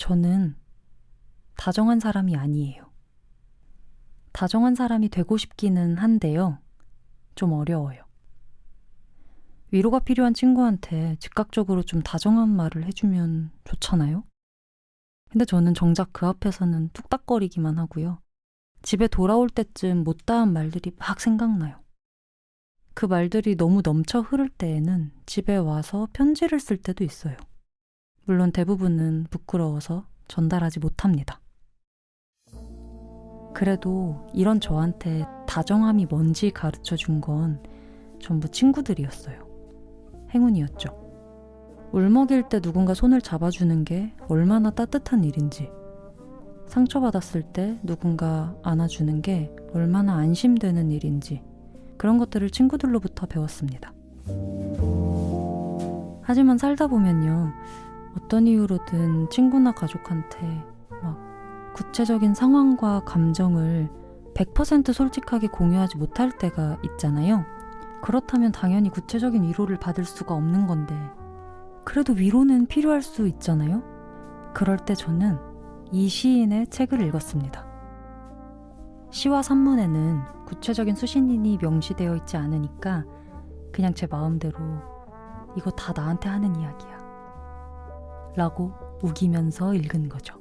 저는 다정한 사람이 아니에요. 다정한 사람이 되고 싶기는 한데요. 좀 어려워요. 위로가 필요한 친구한테 즉각적으로 좀 다정한 말을 해주면 좋잖아요? 근데 저는 정작 그 앞에서는 뚝딱거리기만 하고요. 집에 돌아올 때쯤 못다한 말들이 막 생각나요. 그 말들이 너무 넘쳐 흐를 때에는 집에 와서 편지를 쓸 때도 있어요. 물론 대부분은 부끄러워서 전달하지 못합니다. 그래도 이런 저한테 다정함이 뭔지 가르쳐 준 건 전부 친구들이었어요. 행운이었죠. 울먹일 때 누군가 손을 잡아주는 게 얼마나 따뜻한 일인지, 상처받았을 때 누군가 안아주는 게 얼마나 안심되는 일인지, 그런 것들을 친구들로부터 배웠습니다. 하지만 살다 보면요, 어떤 이유로든 친구나 가족한테 막 구체적인 상황과 감정을 100% 솔직하게 공유하지 못할 때가 있잖아요. 그렇다면 당연히 구체적인 위로를 받을 수가 없는 건데, 그래도 위로는 필요할 수 있잖아요? 그럴 때 저는 이 시인의 책을 읽었습니다. 시와 산문에는 구체적인 수신인이 명시되어 있지 않으니까 그냥 제 마음대로 이거 다 나한테 하는 이야기야 라고 우기면서 읽은 거죠.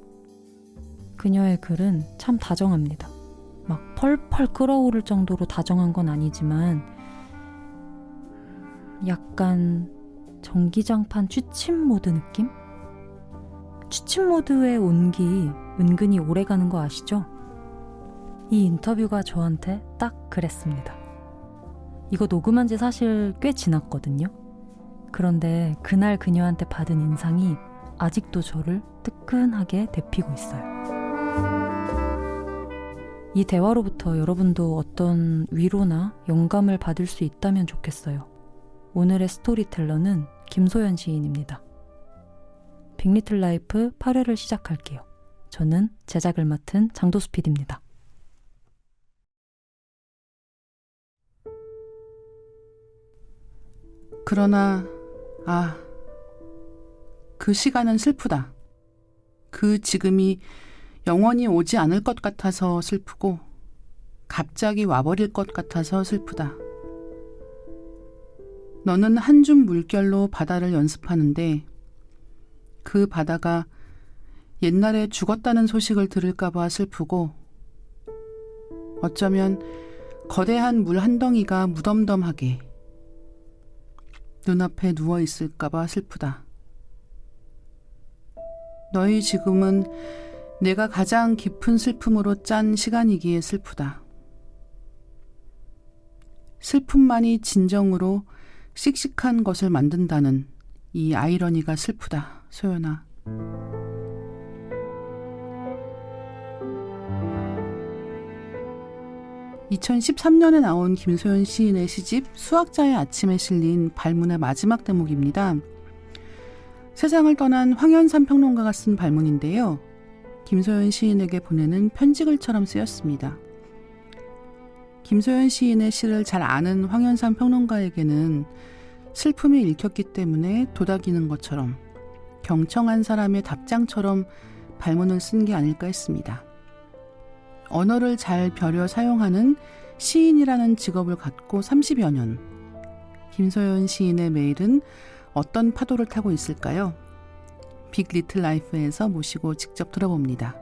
그녀의 글은 참 다정합니다. 막 펄펄 끓어오를 정도로 다정한 건 아니지만 약간 전기장판 취침 모드 느낌? 취침 모드의 온기 은근히 오래가는 거 아시죠? 이 인터뷰가 저한테 딱 그랬습니다. 이거 녹음한 지 사실 꽤 지났거든요. 그런데 그날 그녀한테 받은 인상이 아직도 저를 뜨끈하게 데피고 있어요. 이 대화로부터 여러분도 어떤 위로나 영감을 받을 수 있다면 좋겠어요. 오늘의 스토리텔러는 김소연 시인입니다. 빅리틀 라이프 8회를 시작할게요. 저는 제작을 맡은 장도수 PD입니다. 그러나 그 시간은 슬프다. 그 지금이 영원히 오지 않을 것 같아서 슬프고 갑자기 와버릴 것 같아서 슬프다. 너는 한 줌 물결로 바다를 연습하는데 그 바다가 옛날에 죽었다는 소식을 들을까봐 슬프고 어쩌면 거대한 물 한 덩이가 무덤덤하게 눈앞에 누워있을까봐 슬프다. 너희 지금은 내가 가장 깊은 슬픔으로 짠 시간이기에 슬프다. 슬픔만이 진정으로 씩씩한 것을 만든다는 이 아이러니가 슬프다, 소연아. (2013년에) 나온 김소연 시인의 시집 수학자의 아침에 실린 발문의 마지막 대목입니다. 세상을 떠난 황현산 평론가가 쓴 발문인데요. 김소연 시인에게 보내는 편지글처럼 쓰였습니다. 김소연 시인의 시를 잘 아는 황현산 평론가에게는 슬픔이 읽혔기 때문에 도닥이는 것처럼 경청한 사람의 답장처럼 발문을 쓴 게 아닐까 했습니다. 언어를 잘 벼려 사용하는 시인이라는 직업을 갖고 30여 년, 김소연 시인의 메일은 어떤 파도를 타고 있을까요? 빅 리틀 라이프에서 모시고 직접 들어봅니다.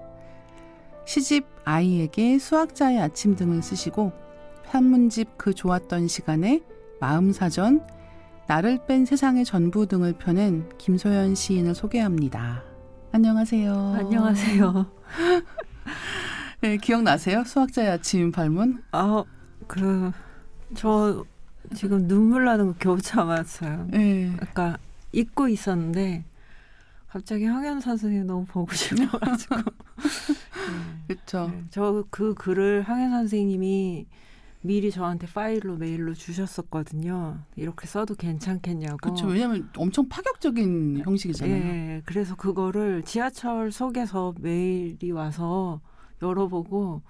시집 아이에게 수학자의 아침 등을 쓰시고 산문집 그 좋았던 시간에 마음사전, 나를 뺀 세상의 전부 등을 펴낸 김소연 시인을 소개합니다. 안녕하세요. 안녕하세요. 네, 기억나세요? 수학자의 아침 발문? 저 지금 눈물 나는 거 겨우 참았어요. 네. 아까 잊고 있었는데 갑자기 황현산 선생님 너무 보고 싶어가지고. 그렇죠. 네, 저 그 글을 황현산 선생님이 미리 저한테 파일로 메일로 주셨었거든요. 이렇게 써도 괜찮겠냐고. 그렇죠. 왜냐하면 엄청 파격적인 형식이잖아요. 네, 그래서 그거를 지하철 속에서 메일이 와서 열어보고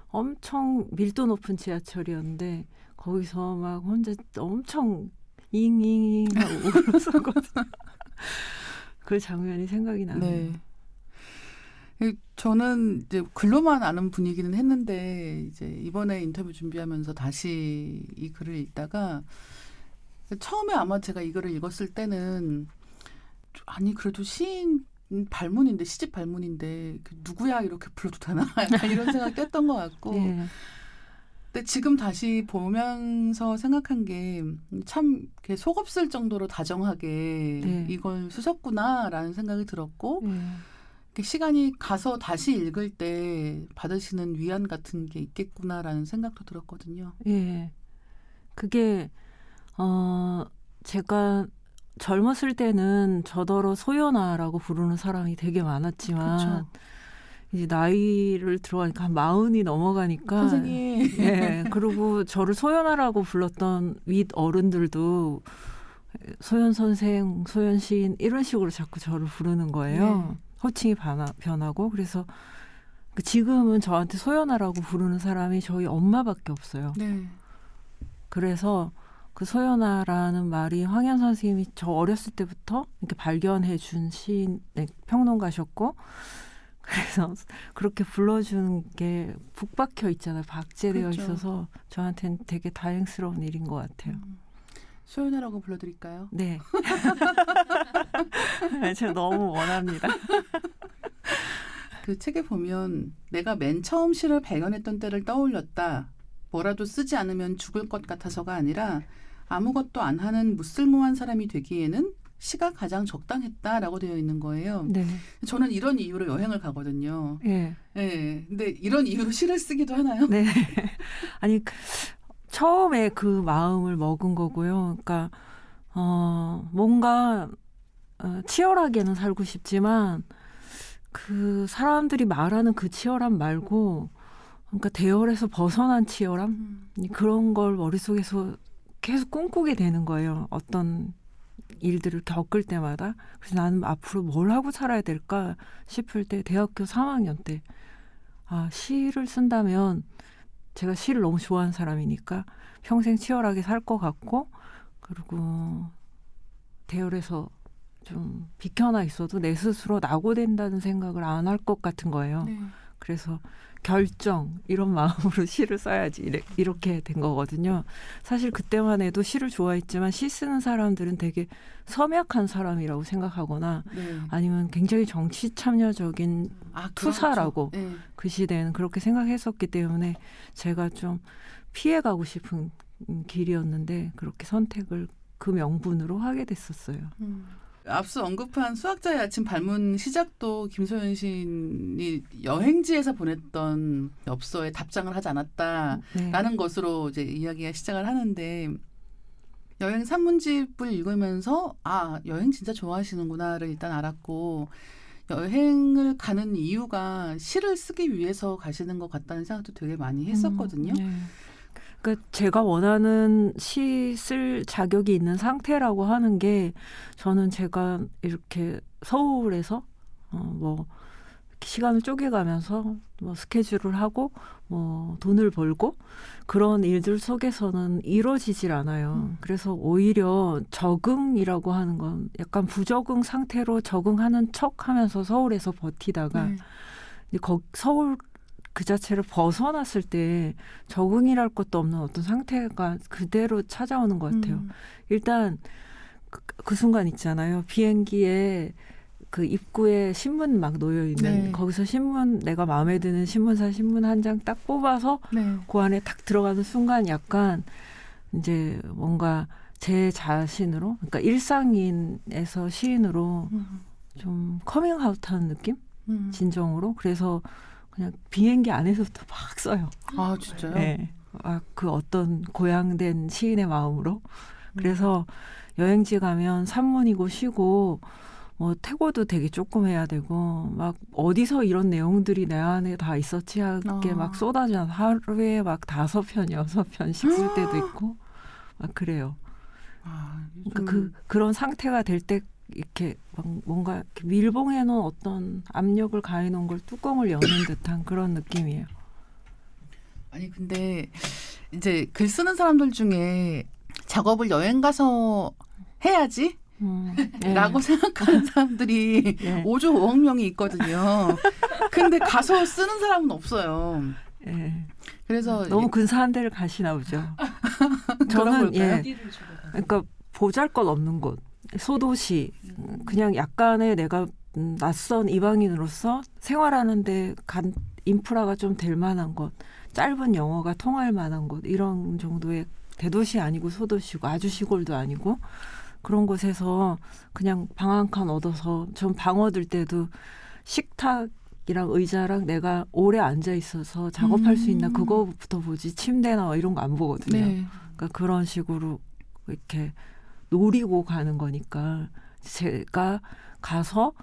엄청 밀도 높은 지하철이었는데 거기서 막 혼자 엄청 잉잉잉 하고 울었었거든요. 그 장면이 생각이 나네요. 네. 저는 이제 글로만 아는 분이기는 했는데 이제 이번에 인터뷰 준비하면서 다시 이 글을 읽다가 처음에 아마 제가 이 글을 읽었을 때는 아니 그래도 시인 발문인데 시집 발문인데 누구야 이렇게 불러도 되나 약간 이런 생각이 했던 것 같고 예. 근데 지금 다시 보면서 생각한 게 참 속없을 정도로 다정하게 네. 이걸 쓰셨구나라는 생각이 들었고 예. 시간이 가서 다시 읽을 때 받으시는 위안 같은 게 있겠구나라는 생각도 들었거든요. 예. 그게 제가 젊었을 때는 저더러 소연아라고 부르는 사람이 되게 많았지만 그렇죠. 이제 나이를 들어가니까 한 40이 넘어가니까 선생님. 예. 그리고 저를 소연아라고 불렀던 윗 어른들도 소연 선생, 소연 시인 이런 식으로 자꾸 저를 부르는 거예요. 네. 호칭이 변하고 그래서 지금은 저한테 소연아라고 부르는 사람이 저희 엄마밖에 없어요. 네. 그래서 그 소연아라는 말이 황현 선생님이 저 어렸을 때부터 이렇게 발견해 준 시인, 평론가셨고 그래서 그렇게 불러주는 게 북 박혀 있잖아요. 박제되어 그렇죠. 있어서 저한테는 되게 다행스러운 일인 것 같아요. 소연아라고 불러드릴까요? 네. 제가 너무 원합니다. 그 책에 보면 내가 맨 처음 시를 발견했던 때를 떠올렸다. 뭐라도 쓰지 않으면 죽을 것 같아서가 아니라 아무것도 안 하는 무쓸모한 사람이 되기에는 시가 가장 적당했다라고 되어 있는 거예요. 네. 저는 이런 이유로 여행을 가거든요. 예. 네. 근데 이런 이유로 시를 쓰기도 하나요? 네. 아니 처음에 그 마음을 먹은 거고요. 그러니까 뭔가 치열하게는 살고 싶지만 그 사람들이 말하는 그 치열함 말고 그러니까 대열에서 벗어난 치열함 그런 걸 머릿속에서 계속 꿈꾸게 되는 거예요. 어떤 일들을 겪을 때마다. 그래서 나는 앞으로 뭘 하고 살아야 될까 싶을 때 대학교 3학년 때 시를 쓴다면 제가 시를 너무 좋아하는 사람이니까 평생 치열하게 살 것 같고 그리고 대열에서 좀 비켜나 있어도 내 스스로 낙오된다는 생각을 안 할 것 같은 거예요. 네. 그래서 결정 이런 마음으로 시를 써야지 이렇게 된 거거든요. 사실 그때만 해도 시를 좋아했지만 시 쓰는 사람들은 되게 섬약한 사람이라고 생각하거나 네. 아니면 굉장히 정치 참여적인 투사라고 그렇죠. 네. 그 시대에는 그렇게 생각했었기 때문에 제가 좀 피해가고 싶은 길이었는데 그렇게 선택을 그 명분으로 하게 됐었어요. 앞서 언급한 수학자의 아침 발문 시작도 김소연 시인이 여행지에서 보냈던 엽서에 답장을 하지 않았다라는 네. 것으로 이제 이야기가 시작을 하는데 여행 산문집을 읽으면서 여행 진짜 좋아하시는구나를 일단 알았고 여행을 가는 이유가 시를 쓰기 위해서 가시는 것 같다는 생각도 되게 많이 했었거든요. 네. 그러니까 제가 원하는 시 쓸 자격이 있는 상태라고 하는 게 저는 제가 이렇게 서울에서 뭐 시간을 쪼개가면서 뭐 스케줄을 하고 뭐 돈을 벌고 그런 일들 속에서는 이루어지질 않아요. 그래서 오히려 적응이라고 하는 건 약간 부적응 상태로 적응하는 척하면서 서울에서 버티다가 네. 서울 그 자체를 벗어났을 때 적응이랄 것도 없는 어떤 상태가 그대로 찾아오는 것 같아요. 일단 그 순간 있잖아요. 비행기에 그 입구에 신문 막 놓여 있는 네. 거기서 신문 내가 마음에 드는 신문사 신문 한 장 딱 뽑아서 네. 그 안에 딱 들어가는 순간 약간 이제 뭔가 제 자신으로 그러니까 일상인에서 시인으로 좀 커밍아웃하는 느낌? 진정으로. 그래서 그냥 비행기 안에서부터 막 써요. 진짜요? 네. 그 어떤 고양된 시인의 마음으로. 그래서 여행지 가면 산문이고 쉬고 뭐 태고도 되게 조금 해야 되고 막 어디서 이런 내용들이 내 안에 다 있었지 하게 막 쏟아져 하루에 막 5편, 6편씩 쓸 때도 있고 막 그래요. 그러니까 그런 상태가 될 때 이렇게 막 뭔가 이렇게 밀봉해 놓은 어떤 압력을 가해 놓은 걸 뚜껑을 여는 듯한 그런 느낌이에요. 아니 근데 이제 글 쓰는 사람들 중에 작업을 여행 가서 해야지 네. 라고 생각하는 사람들이 네. 5조 5억 명이 있거든요. 근데 가서 쓰는 사람은 없어요. 예. 그래서 너무 근사한 데를 가시나 보죠. 그런 저는 걸까요? 그러니까 보잘것없는 곳, 소도시, 그냥 약간의 내가 낯선 이방인으로서 생활하는데 인프라가 좀 될 만한 곳, 짧은 영어가 통할 만한 곳, 이런 정도의 대도시 아니고 소도시고 아주 시골도 아니고 그런 곳에서 그냥 방 한 칸 얻어서 전 방 얻을 때도 식탁이랑 의자랑 내가 오래 앉아 있어서 작업할 수 있나 그거부터 보지 침대나 이런 거 안 보거든요. 네. 그러니까 그런 식으로 이렇게 노리고 가는 거니까 제가 가서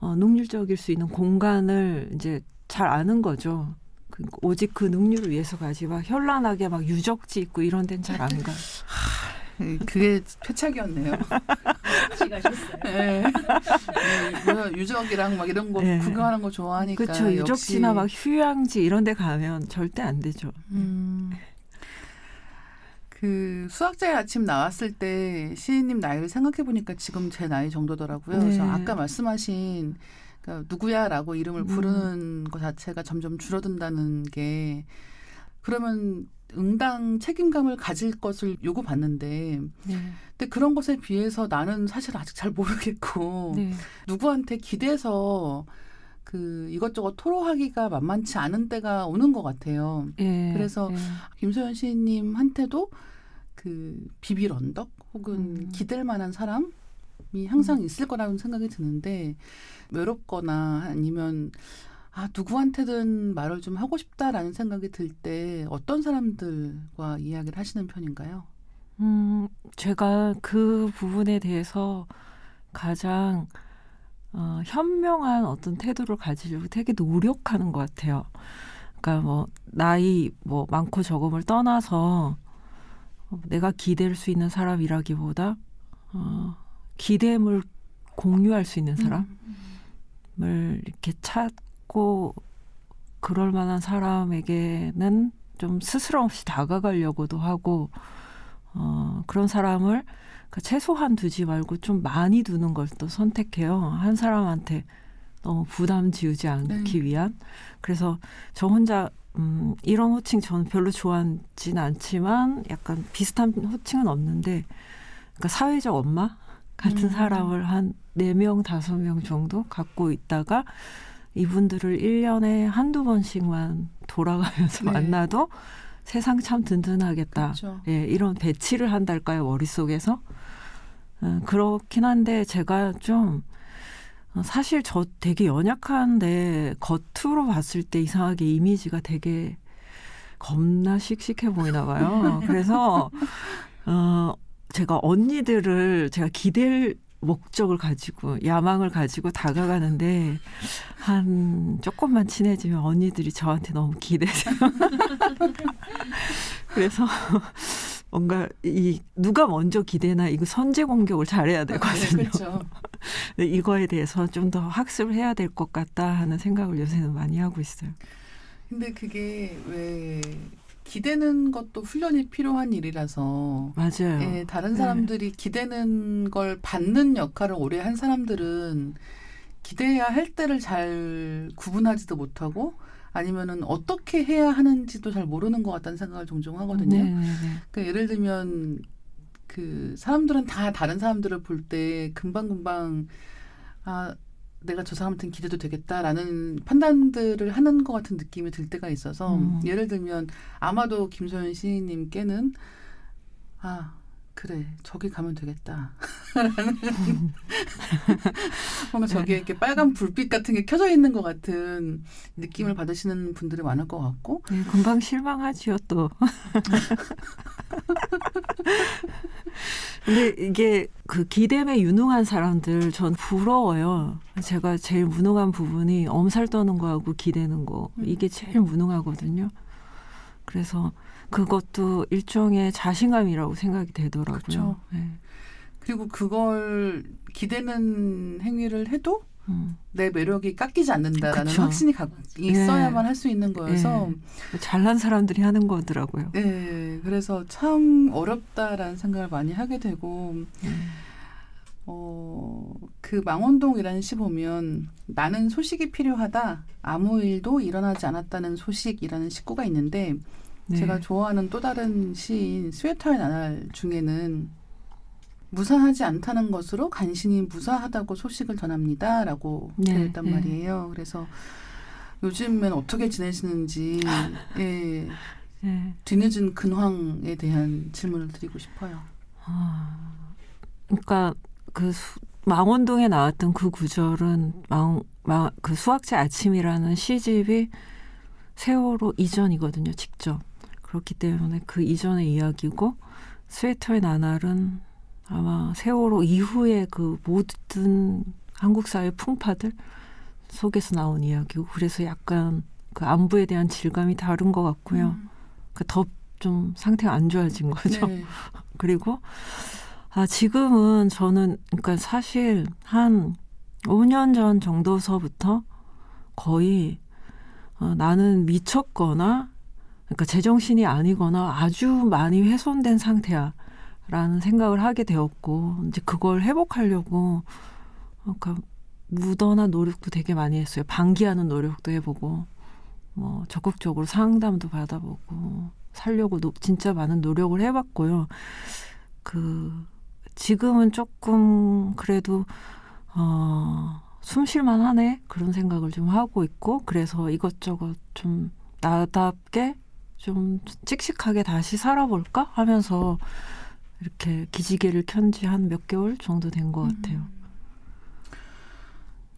능률적일 수 있는 공간을 이제 잘 아는 거죠. 오직 그 능률을 위해서 가지 막 현란하게 막 유적지 있고 이런 데는 잘 안 가. 그게 패착이었네요. 같이 가셨어요. 네. 유적이랑 막 이런 거 네. 구경하는 거 좋아하니까. 그렇죠. 유적지나 막 휴양지 이런 데 가면 절대 안 되죠. 그 수학자의 아침 나왔을 때 시인님 나이를 생각해 보니까 지금 제 나이 정도더라고요. 네. 그래서 아까 말씀하신 그러니까 누구야라고 이름을 부르는 것 자체가 점점 줄어든다는 게 그러면 응당 책임감을 가질 것을 요구받는데 네. 근데 그런 것에 비해서 나는 사실 아직 잘 모르겠고 네. 누구한테 기대서 그 이것저것 토로하기가 만만치 않은 때가 오는 것 같아요. 예. 그래서 예. 김소연 시인님한테도 그 비빌 언덕 혹은 기댈 만한 사람이 항상 있을 거라는 생각이 드는데 외롭거나 아니면 누구한테든 말을 좀 하고 싶다라는 생각이 들 때 어떤 사람들과 이야기를 하시는 편인가요? 제가 그 부분에 대해서 가장 현명한 어떤 태도를 가지려고 되게 노력하는 것 같아요. 그러니까 뭐 나이 뭐 많고 적음을 떠나서 내가 기댈 수 있는 사람이라기보다 기댐을 공유할 수 있는 사람을 이렇게 찾고 그럴 만한 사람에게는 좀 스스럼 없이 다가가려고도 하고 그런 사람을 그러니까 최소한 두지 말고 좀 많이 두는 걸 또 선택해요. 한 사람한테 너무 부담 지우지 않기 위한. 그래서 저 혼자 이런 호칭 저는 별로 좋아하지는 않지만 약간 비슷한 호칭은 없는데 그러니까 사회적 엄마 같은 사람을 한 4명, 5명 정도 갖고 있다가 이분들을 1년에 한두 번씩만 돌아가면서 네. 만나도 세상 참 든든하겠다. 그렇죠. 예, 이런 배치를 한달까요, 머릿속에서. 그렇긴 한데 제가 좀 사실 저 되게 연약한데 겉으로 봤을 때 이상하게 이미지가 되게 겁나 씩씩해 보이나 봐요. 그래서 제가 언니들을 제가 기댈 목적을 가지고 야망을 가지고 다가가는데 한 조금만 친해지면 언니들이 저한테 너무 기대서 그래서 뭔가 이 누가 먼저 기대나 이거 선제 공격을 잘해야 되거든요. 네, 그렇죠. 이거에 대해서 좀 더 학습을 해야 될 것 같다 하는 생각을 요새는 많이 하고 있어요. 근데 그게 왜 기대는 것도 훈련이 필요한 일이라서 맞아요. 예, 다른 사람들이 기대는 걸 받는 역할을 오래 한 사람들은 기대해야 할 때를 잘 구분하지도 못하고 아니면은 어떻게 해야 하는지도 잘 모르는 것 같다는 생각을 종종 하거든요. 네네네. 그러니까 예를 들면 그 사람들은 다 다른 사람들을 볼 때 금방금방 내가 저 사람한테는 기대도 되겠다라는 판단들을 하는 것 같은 느낌이 들 때가 있어서 예를 들면 아마도 김소연 시인님께는 그래 저기 가면 되겠다 뭔가 저기에 이렇게 빨간 불빛 같은 게 켜져 있는 것 같은 느낌을 받으시는 분들이 많을 것 같고 네, 금방 실망하지요 또. 근데 이게 그 기댐에 유능한 사람들 전 부러워요. 제가 제일 무능한 부분이 엄살 떠는 거하고 기대는 거 이게 제일 무능하거든요. 그래서 그것도 일종의 자신감이라고 생각이 되더라고요. 그렇죠. 네. 그리고 그걸 기대는 행위를 해도 내 매력이 깎이지 않는다라는 그쵸. 확신이 있어야만 할 수 있는 거여서 잘난 사람들이 하는 거더라고요. 네, 그래서 참 어렵다라는 생각을 많이 하게 되고 그 망원동이라는 시 보면 나는 소식이 필요하다. 아무 일도 일어나지 않았다는 소식이라는 시구가 있는데 네. 제가 좋아하는 또 다른 시인 스웨터의 나날 중에는 무사하지 않다는 것으로 간신히 무사하다고 소식을 전합니다라고 네, 되어 있단 네. 말이에요. 그래서 요즘엔 어떻게 지내시는지 예, 네. 뒤늦은 근황에 대한 질문을 드리고 싶어요. 그러니까 그 망원동에 나왔던 그 구절은 그 수학제 아침이라는 시집이 세월호 이전이거든요. 직접. 그렇기 때문에 그 이전의 이야기고 스웨터의 나날은 아마 세월호 이후에 그 모든 한국 사회 풍파들 속에서 나온 이야기고 그래서 약간 그 안부에 대한 질감이 다른 것 같고요. 더 좀 상태가 안 좋아진 거죠. 네. 그리고 지금은 저는 그러니까 사실 한 5년 전 정도서부터 거의 나는 미쳤거나 그러니까 제정신이 아니거나 아주 많이 훼손된 상태야라는 생각을 하게 되었고 이제 그걸 회복하려고 그러니까 무던한 노력도 되게 많이 했어요. 방기하는 노력도 해보고 뭐 적극적으로 상담도 받아보고 살려고 진짜 많은 노력을 해봤고요. 지금은 조금 그래도 숨 쉴만 하네 그런 생각을 좀 하고 있고 그래서 이것저것 좀 나답게 좀 씩씩하게 다시 살아볼까 하면서 이렇게 기지개를 켠 지 한 몇 개월 정도 된 것 같아요.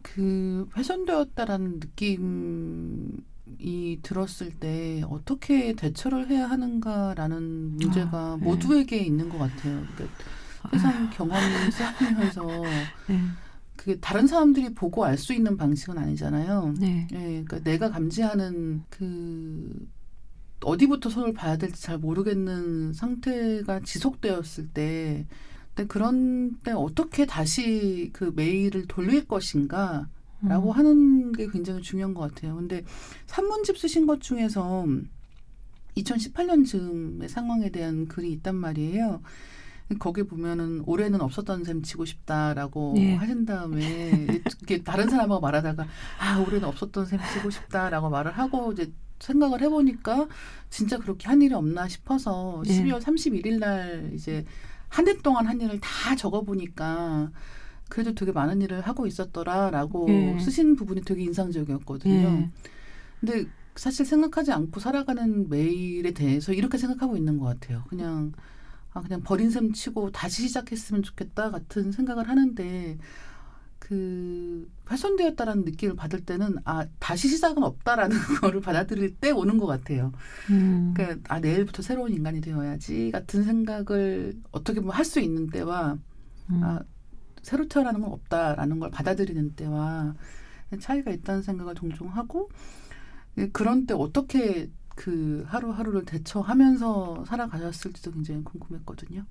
그 훼손되었다라는 느낌이 들었을 때 어떻게 대처를 해야 하는가라는 문제가 네. 모두에게 있는 것 같아요. 그러니까 세상 경험이 쌓이면서 네. 그게 다른 사람들이 보고 알 수 있는 방식은 아니잖아요. 네. 예, 그러니까 내가 감지하는 어디부터 손을 봐야 될지 잘 모르겠는 상태가 지속되었을 때, 근데 그런 때 어떻게 다시 그 메일을 돌릴 것인가? 라고 하는 게 굉장히 중요한 것 같아요. 근데 산문집 쓰신 것 중에서 2018년쯤의 상황에 대한 글이 있단 말이에요. 거기 보면은 올해는 없었던 셈 치고 싶다라고 예. 하신 다음에 이렇게 다른 사람하고 말하다가 올해는 없었던 셈 치고 싶다라고 말을 하고 이제 생각을 해보니까 진짜 그렇게 한 일이 없나 싶어서 예. 12월 31일 날 이제 한 해 동안 한 일을 다 적어보니까 그래도 되게 많은 일을 하고 있었더라라고 예. 쓰신 부분이 되게 인상적이었거든요. 예. 근데 사실 생각하지 않고 살아가는 매일에 대해서 이렇게 생각하고 있는 것 같아요. 그냥 버린 셈 치고 다시 시작했으면 좋겠다 같은 생각을 하는데 훼손되었다라는 느낌을 받을 때는 다시 시작은 없다라는 거를 받아들일 때 오는 것 같아요. 그러니까 내일부터 새로운 인간이 되어야지 같은 생각을 어떻게 보면 할 수 있는 때와 새로 태어나는 건 없다라는 걸 받아들이는 때와 차이가 있다는 생각을 종종 하고 그런 때 어떻게 하루하루를 대처하면서 살아가셨을지도 굉장히 궁금했거든요.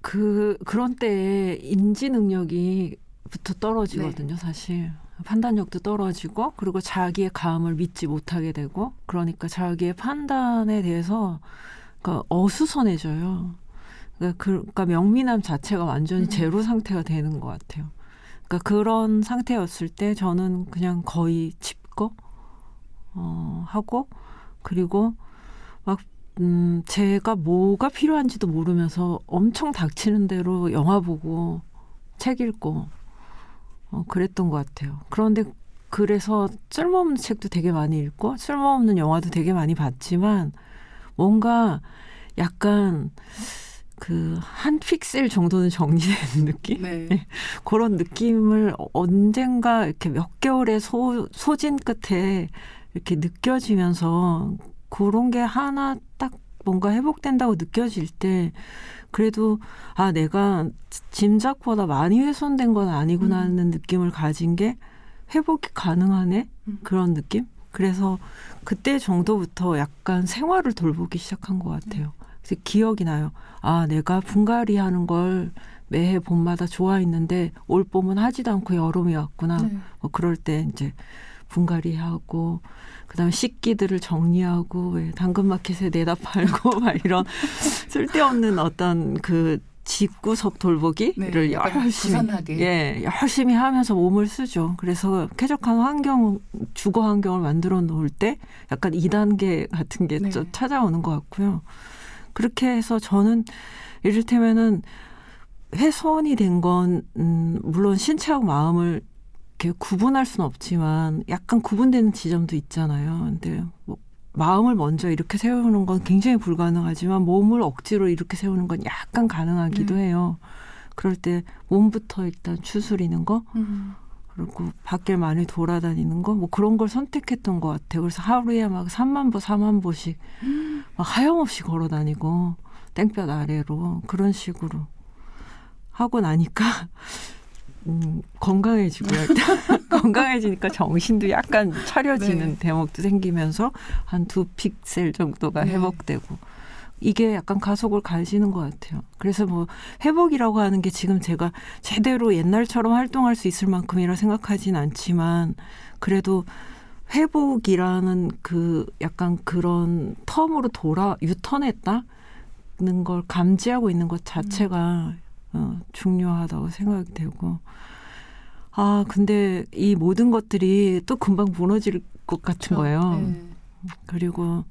그런 때에 인지 능력이부터 떨어지거든요, 네. 사실. 판단력도 떨어지고, 그리고 자기의 감을 믿지 못하게 되고, 그러니까 자기의 판단에 대해서 그러니까 어수선해져요. 그러니까 명민함 자체가 완전히 제로 상태가 되는 것 같아요. 그러니까 그런 상태였을 때 저는 그냥 거의 짚고 하고 그리고 막 제가 뭐가 필요한지도 모르면서 엄청 닥치는 대로 영화 보고 책 읽고 그랬던 것 같아요. 그런데 그래서 쓸모없는 책도 되게 많이 읽고 쓸모없는 영화도 되게 많이 봤지만 뭔가 약간 한 픽셀 정도는 정리되는 느낌? 네. 그런 느낌을 언젠가 이렇게 몇 개월의 소진 끝에 이렇게 느껴지면서 그런 게 하나 딱 뭔가 회복된다고 느껴질 때 그래도 내가 짐작보다 많이 훼손된 건 아니구나 하는 느낌을 가진 게 회복이 가능하네? 그런 느낌? 그래서 그때 정도부터 약간 생활을 돌보기 시작한 것 같아요. 그래서 기억이 나요. 내가 분갈이 하는 걸 매해 봄마다 좋아했는데 올 봄은 하지도 않고 여름이 왔구나. 네. 그럴 때 이제 분갈이하고 그다음에 식기들을 정리하고 왜 당근마켓에 내다 팔고 막 이런 쓸데없는 어떤 그 집구석 돌보기를 열심히 열심히 하면서 몸을 쓰죠. 그래서 쾌적한 환경, 주거 환경을 만들어 놓을 때 약간 2단계 같은 게 좀 찾아오는 것 같고요. 그렇게 해서 저는 이를테면은 훼손이 된 건 물론 신체하고 마음을 이렇게 구분할 수는 없지만 약간 구분되는 지점도 있잖아요. 근데 뭐 마음을 먼저 이렇게 세우는 건 굉장히 불가능하지만 몸을 억지로 이렇게 세우는 건 약간 가능하기도 해요. 그럴 때 몸부터 일단 추스리는 거 그리고 밖을 많이 돌아다니는 거 뭐 그런 걸 선택했던 것 같아요. 그래서 하루에 막 3만 보, 4만 보씩 막 하염없이 걸어 다니고 땡볕 아래로 그런 식으로 하고 나니까 건강해지고요. 건강해지니까 정신도 약간 차려지는 대목도 생기면서 한 2픽셀 정도가 회복되고 이게 약간 가속을 가지는 것 같아요. 그래서 뭐 회복이라고 하는 게 지금 제가 제대로 옛날처럼 활동할 수 있을 만큼이라 생각하진 않지만 그래도 회복이라는 그 약간 그런 텀으로 유턴했다는 걸 감지하고 있는 것 자체가 중요하다고 생각이 되고 근데 이 모든 것들이 또 금방 무너질 것 같은 거예요. 그리고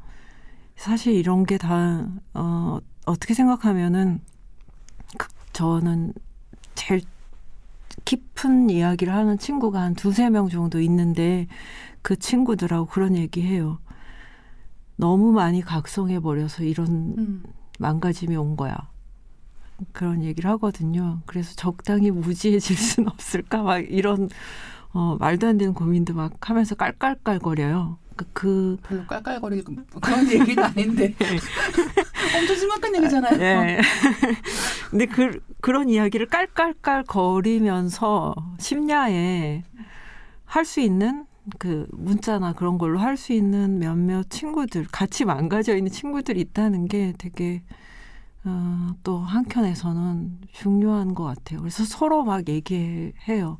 사실 이런 게 다 어떻게 생각하면은 저는 제일 깊은 이야기를 하는 친구가 한 2-3명 정도 있는데 그 친구들하고 그런 얘기해요. 너무 많이 각성해버려서 이런 망가짐이 온 거야. 그런 얘기를 하거든요. 그래서 적당히 무지해질 수는 없을까 막 이런 말도 안 되는 고민도 막 하면서 깔깔깔거려요. 별로 깔깔거릴 그런 얘기는 아닌데 엄청 심각한 얘기잖아요. 네. 근데 그런 이야기를 깔깔깔거리면서 심야에 할 수 있는 그 문자나 그런 걸로 할 수 있는 몇몇 친구들 같이 망가져 있는 친구들이 있다는 게 되게 또 한켠에서는 중요한 것 같아요. 그래서 서로 막 얘기해요.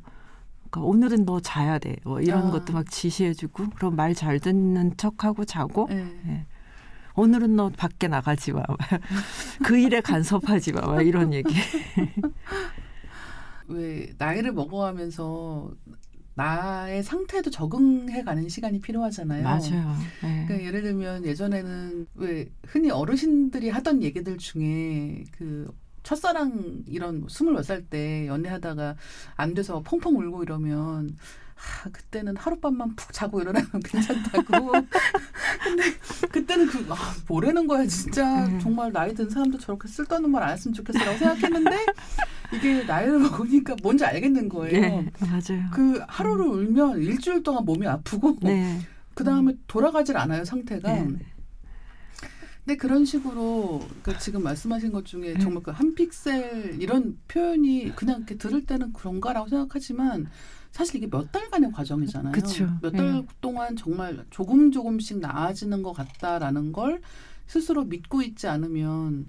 그러니까 오늘은 너 자야 돼. 뭐 이런 것도 막 지시해주고 그럼 말 잘 듣는 척하고 자고 네. 오늘은 너 밖에 나가지 마. 그 일에 간섭하지 마. 막 이런 얘기. 왜 나이를 먹어가면서 나의 상태도 적응해가는 시간이 필요하잖아요. 맞아요. 네. 그러니까 예를 들면 예전에는 왜 흔히 어르신들이 하던 얘기들 중에 그 첫사랑 이런 20몇 살 때 연애하다가 안 돼서 펑펑 울고 이러면 그때는 하룻밤만 푹 자고 일어나면 괜찮다고. 근데 그때는 뭐라는 거야 진짜. 정말 나이 든 사람도 저렇게 쓸데없는 말 안 했으면 좋겠어라고 생각했는데 이게 나이를 먹으니까 뭔지 알겠는 거예요. 네, 맞아요. 그 하루를 울면 일주일 동안 몸이 아프고 그 다음에 돌아가질 않아요 상태가. 근데 그런 식으로 그러니까 지금 말씀하신 것 중에 정말 그 한 픽셀 이런 표현이 그냥 이렇게 들을 때는 그런가라고 생각하지만 사실 이게 몇 달간의 과정이잖아요. 몇 달 동안 정말 조금씩 나아지는 것 같다라는 걸 스스로 믿고 있지 않으면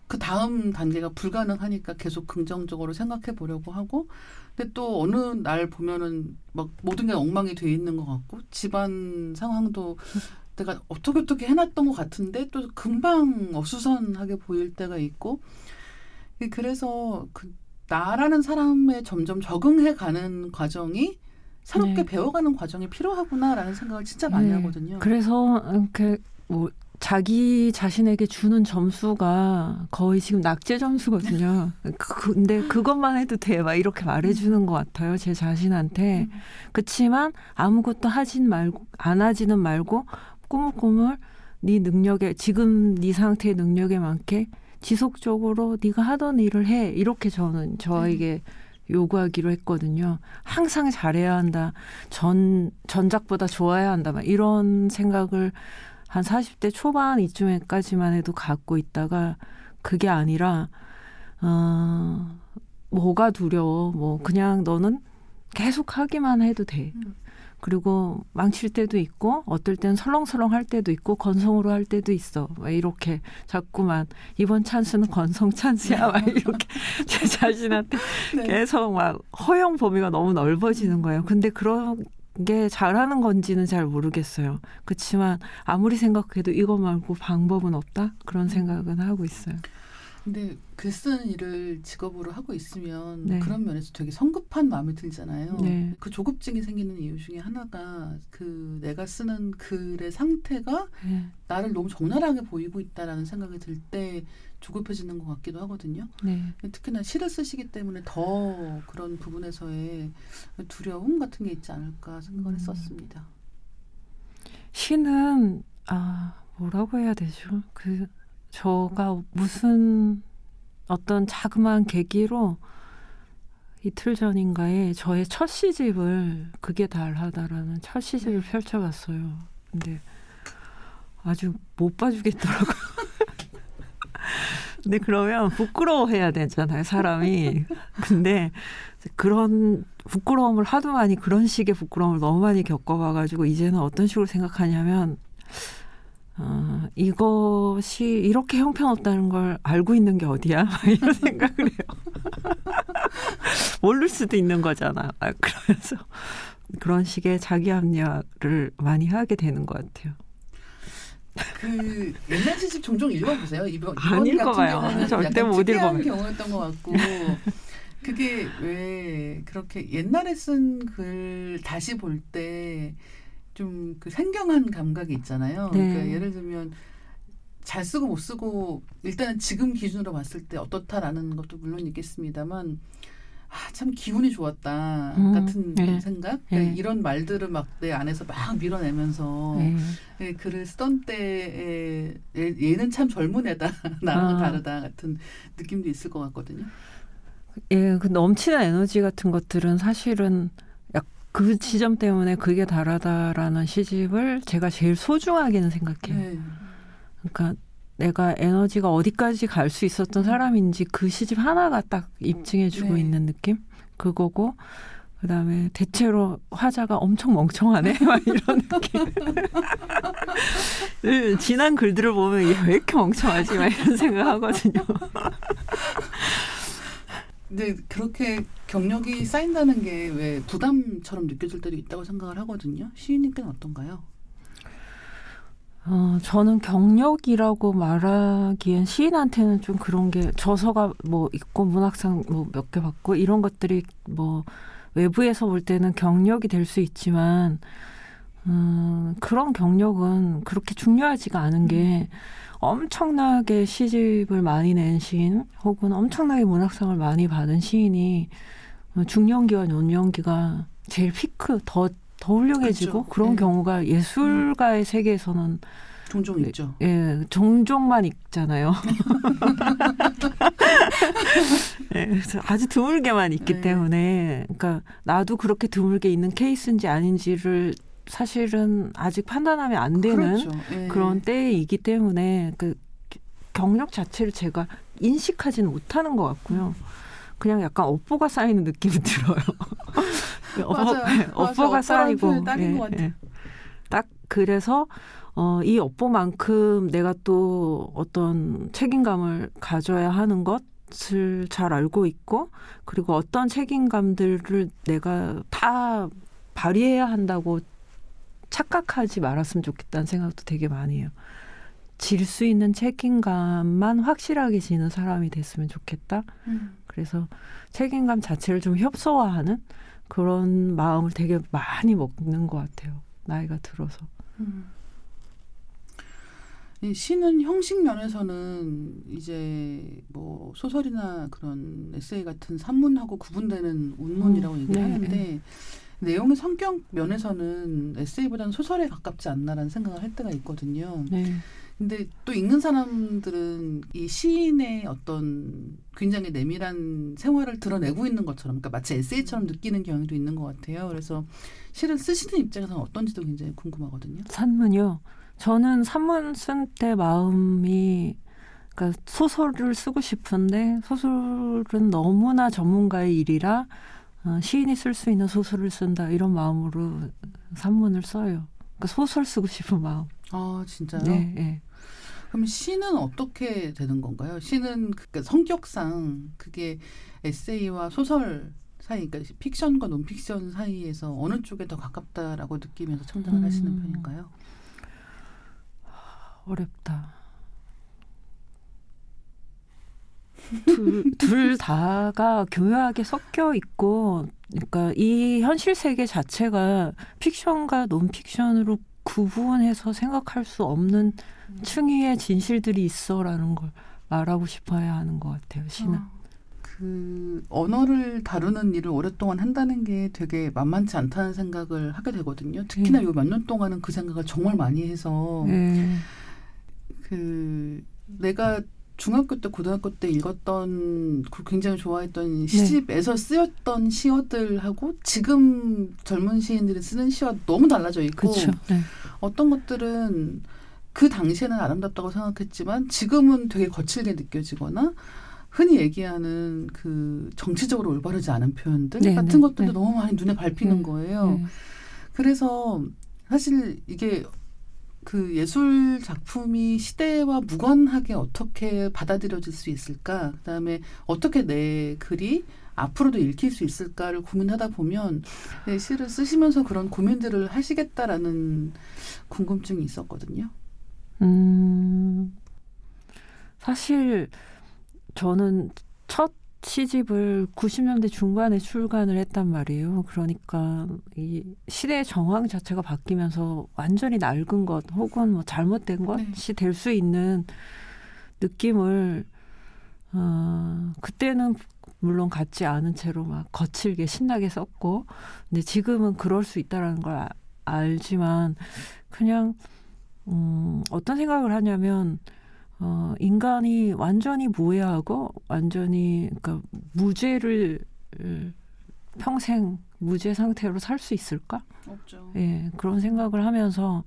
그 다음 단계가 불가능하니까 계속 긍정적으로 생각해 보려고 하고 근데 또 어느 날 보면은 막 모든 게 엉망이 돼 있는 것 같고 집안 상황도 내가 어떻게 해놨던 것 같은데 또 금방 어수선하게 보일 때가 있고 그래서 나라는 사람에 점점 적응해가는 과정이 새롭게 배워가는 과정이 필요하구나라는 생각을 진짜 많이 하거든요. 그래서 뭐 자기 자신에게 주는 점수가 거의 지금 낙제 점수거든요. 근데 그것만 해도 돼. 막 이렇게 말해주는 것 같아요. 제 자신한테. 그렇지만 아무것도 안 하지는 말고 꾸물꾸물 네 능력에 지금 네 상태의 능력에 맞게 지속적으로 네가 하던 일을 해. 이렇게 저는 저에게 요구하기로 했거든요. 항상 잘해야 한다. 전작보다 좋아야 한다. 막 이런 생각을 한 40대 초반 이쯤에까지만 해도 갖고 있다가 그게 아니라 뭐가 두려워. 뭐 그냥 너는 계속 하기만 해도 돼. 그리고 망칠 때도 있고 어떨 땐 설렁설렁 할 때도 있고 건성으로 할 때도 있어. 막 이렇게 자꾸만 이번 찬스는 건성 찬스야. 막 이렇게 제 자신한테 계속 막 허용 범위가 너무 넓어지는 거예요. 근데 게 잘하는 건지는 잘 모르겠어요. 그렇지만 아무리 생각해도 이거 말고 방법은 없다? 그런 생각은 하고 있어요. 근데 글 쓰는 일을 직업으로 하고 있으면 네. 그런 면에서 되게 성급한 마음이 들잖아요. 네. 그 조급증이 생기는 이유 중에 하나가 그 내가 쓰는 글의 상태가 네. 나를 너무 적나라하게 보이고 있다라는 생각이 들 때 조급해지는 것 같기도 하거든요. 네. 특히나 시를 쓰시기 때문에 더 그런 부분에서의 두려움 같은 게 있지 않을까 생각을 했었습니다. 시는 뭐라고 해야 되죠? 저가 무슨 어떤 자그마한 계기로 이틀 전인가에 저의 첫 시집을 그게 달하다라는 첫 시집을 펼쳐봤어요. 근데 아주 못 봐주겠더라고요. 근데 그러면 부끄러워해야 되잖아요, 사람이. 근데 그런 부끄러움을 하도 많이 그런 식의 부끄러움을 너무 많이 겪어봐가지고 이제는 어떤 식으로 생각하냐면 이것이 이렇게 형편없다는 걸 알고 있는 게 어디야? 이런 생각을 해요. 모를 수도 있는 거잖아. 그러면서 그런 식의 자기 합리화를 많이 하게 되는 것 같아요. 그 옛날 시집 종종 읽어보세요. 이번 안 읽어봐요. 같은 경우는 절대 약간 못 특이한 읽어봐요. 경우였던 것 같고 그게 왜 그렇게 옛날에 쓴 글 다시 볼 때 좀 그 생경한 감각이 있잖아요. 네. 그러니까 예를 들면 잘 쓰고 못 쓰고 일단은 지금 기준으로 봤을 때 어떻다라는 것도 물론 있겠습니다만 참 기분이 좋았다 같은 네. 생각 네. 이런 말들을 막 내 안에서 막 밀어내면서 네. 글을 쓰던 때에 얘는 참 젊은 애다 나랑은 다르다 같은 느낌도 있을 것 같거든요. 예, 그 넘치는 에너지 같은 것들은 사실은 그 지점 때문에 그게 다르다라는 시집을 제가 제일 소중하게는 생각해요. 네. 그러니까 내가 에너지가 어디까지 갈 수 있었던 사람인지 그 시집 하나가 딱 입증해주고 네. 있는 느낌? 그거고 그다음에 대체로 화자가 엄청 멍청하네 막 이런 느낌. 지난 글들을 보면 이게 왜 이렇게 멍청하지 막 이런 생각하거든요. 근데 그렇게 경력이 쌓인다는 게 왜 부담처럼 느껴질 때도 있다고 생각을 하거든요. 시인님께는 어떤가요? 저는 경력이라고 말하기엔 시인한테는 좀 그런 게 저서가 뭐 있고 문학상 뭐 몇 개 받고 이런 것들이 뭐 외부에서 볼 때는 경력이 될 수 있지만 그런 경력은 그렇게 중요하지가 않은 게 엄청나게 시집을 많이 낸 시인 혹은 엄청나게 문학상을 많이 받은 시인이 중년기와 노년기가 제일 피크 더 훌륭해지고 그렇죠. 그런 네. 경우가 예술가의 세계에서는 종종 있죠. 예, 종종만 있잖아요. 예, 그래서 아주 드물게만 있기 네. 때문에 그러니까 나도 그렇게 드물게 있는 케이스인지 아닌지를 사실은 아직 판단하면 안 되는 그렇죠. 예. 그런 때이기 때문에 그 경력 자체를 제가 인식하지는 못하는 것 같고요. 그냥 약간 업보가 쌓이는 느낌이 들어요. 맞아요. 업보가 쌓이고 딱인 것 같아요. 딱 그래서 이 업보만큼 내가 또 어떤 책임감을 가져야 하는 것을 잘 알고 있고 그리고 어떤 책임감들을 내가 다 발휘해야 한다고 착각하지 말았으면 좋겠다는 생각도 되게 많이 해요. 질 수 있는 책임감만 확실하게 지는 사람이 됐으면 좋겠다. 그래서 책임감 자체를 좀 협소화하는 그런 마음을 되게 많이 먹는 것 같아요. 나이가 들어서. 이 시는 형식 면에서는 이제 뭐 소설이나 그런 에세이 같은 산문하고 구분되는 운문이라고 얘기를 네, 하는데 네. 내용의 성격 면에서는 에세이보다는 소설에 가깝지 않나라는 생각을 할 때가 있거든요. 네. 근데 또 읽는 사람들은 이 시인의 어떤 굉장히 내밀한 생활을 드러내고 있는 것처럼 그러니까 마치 에세이처럼 느끼는 경우도 있는 것 같아요. 그래서 시를 쓰시는 입장에서는 어떤지도 굉장히 궁금하거든요. 산문요. 저는 산문 쓴 때 마음이 그러니까 소설을 쓰고 싶은데 소설은 너무나 전문가의 일이라 시인이 쓸 수 있는 소설을 쓴다 이런 마음으로 산문을 써요. 그러니까 소설 쓰고 싶은 마음. 아 진짜요? 네, 네. 그럼 시는 어떻게 되는 건가요? 시는 그러니까 성격상 그게 에세이와 소설 사이, 그러니까 픽션과 논픽션 사이에서 어느 쪽에 더 가깝다라고 느끼면서 창작을 하시는 편인가요? 어렵다. 둘 다가 교묘하게 섞여 있고, 그러니까 이 현실 세계 자체가 픽션과 논픽션으로 구분해서 생각할 수 없는 층위의 진실들이 있어라는 걸 말하고 싶어야 하는 것 같아요. 시는. 그 언어를 다루는 일을 오랫동안 한다는 게 되게 만만치 않다는 생각을 하게 되거든요. 특히나 요 몇 년 동안은 그 생각을 정말 많이 해서 그 내가 중학교 때 고등학교 때 읽었던 굉장히 좋아했던 시집에서 쓰였던 시어들하고 지금 젊은 시인들이 쓰는 시와 너무 달라져 있고 그쵸. 네. 어떤 것들은 그 당시에는 아름답다고 생각했지만 지금은 되게 거칠게 느껴지거나 흔히 얘기하는 그 정치적으로 올바르지 않은 표현들 같은 것들도 너무 많이 눈에 밟히는 거예요. 그래서 사실 이게 그 예술 작품이 시대와 무관하게 어떻게 받아들여질 수 있을까? 그다음에 어떻게 내 글이 앞으로도 읽힐 수 있을까를 고민하다 보면 시를 쓰시면서 그런 고민들을 하시겠다라는 궁금증이 있었거든요. 사실 저는 첫 시집을 90년대 중반에 출간을 했단 말이에요. 그러니까 이 시대의 정황 자체가 바뀌면서 완전히 낡은 것 혹은 뭐 잘못된 것이 될 수 있는 느낌을 그때는 물론 갖지 않은 채로 막 거칠게 신나게 썼고, 근데 지금은 그럴 수 있다라는 걸 알지만 그냥 어떤 생각을 하냐면 인간이 완전히 무해하고 완전히 그러니까 무죄를 평생 무죄 상태로 살 수 있을까? 없죠. 예, 그런 생각을 하면서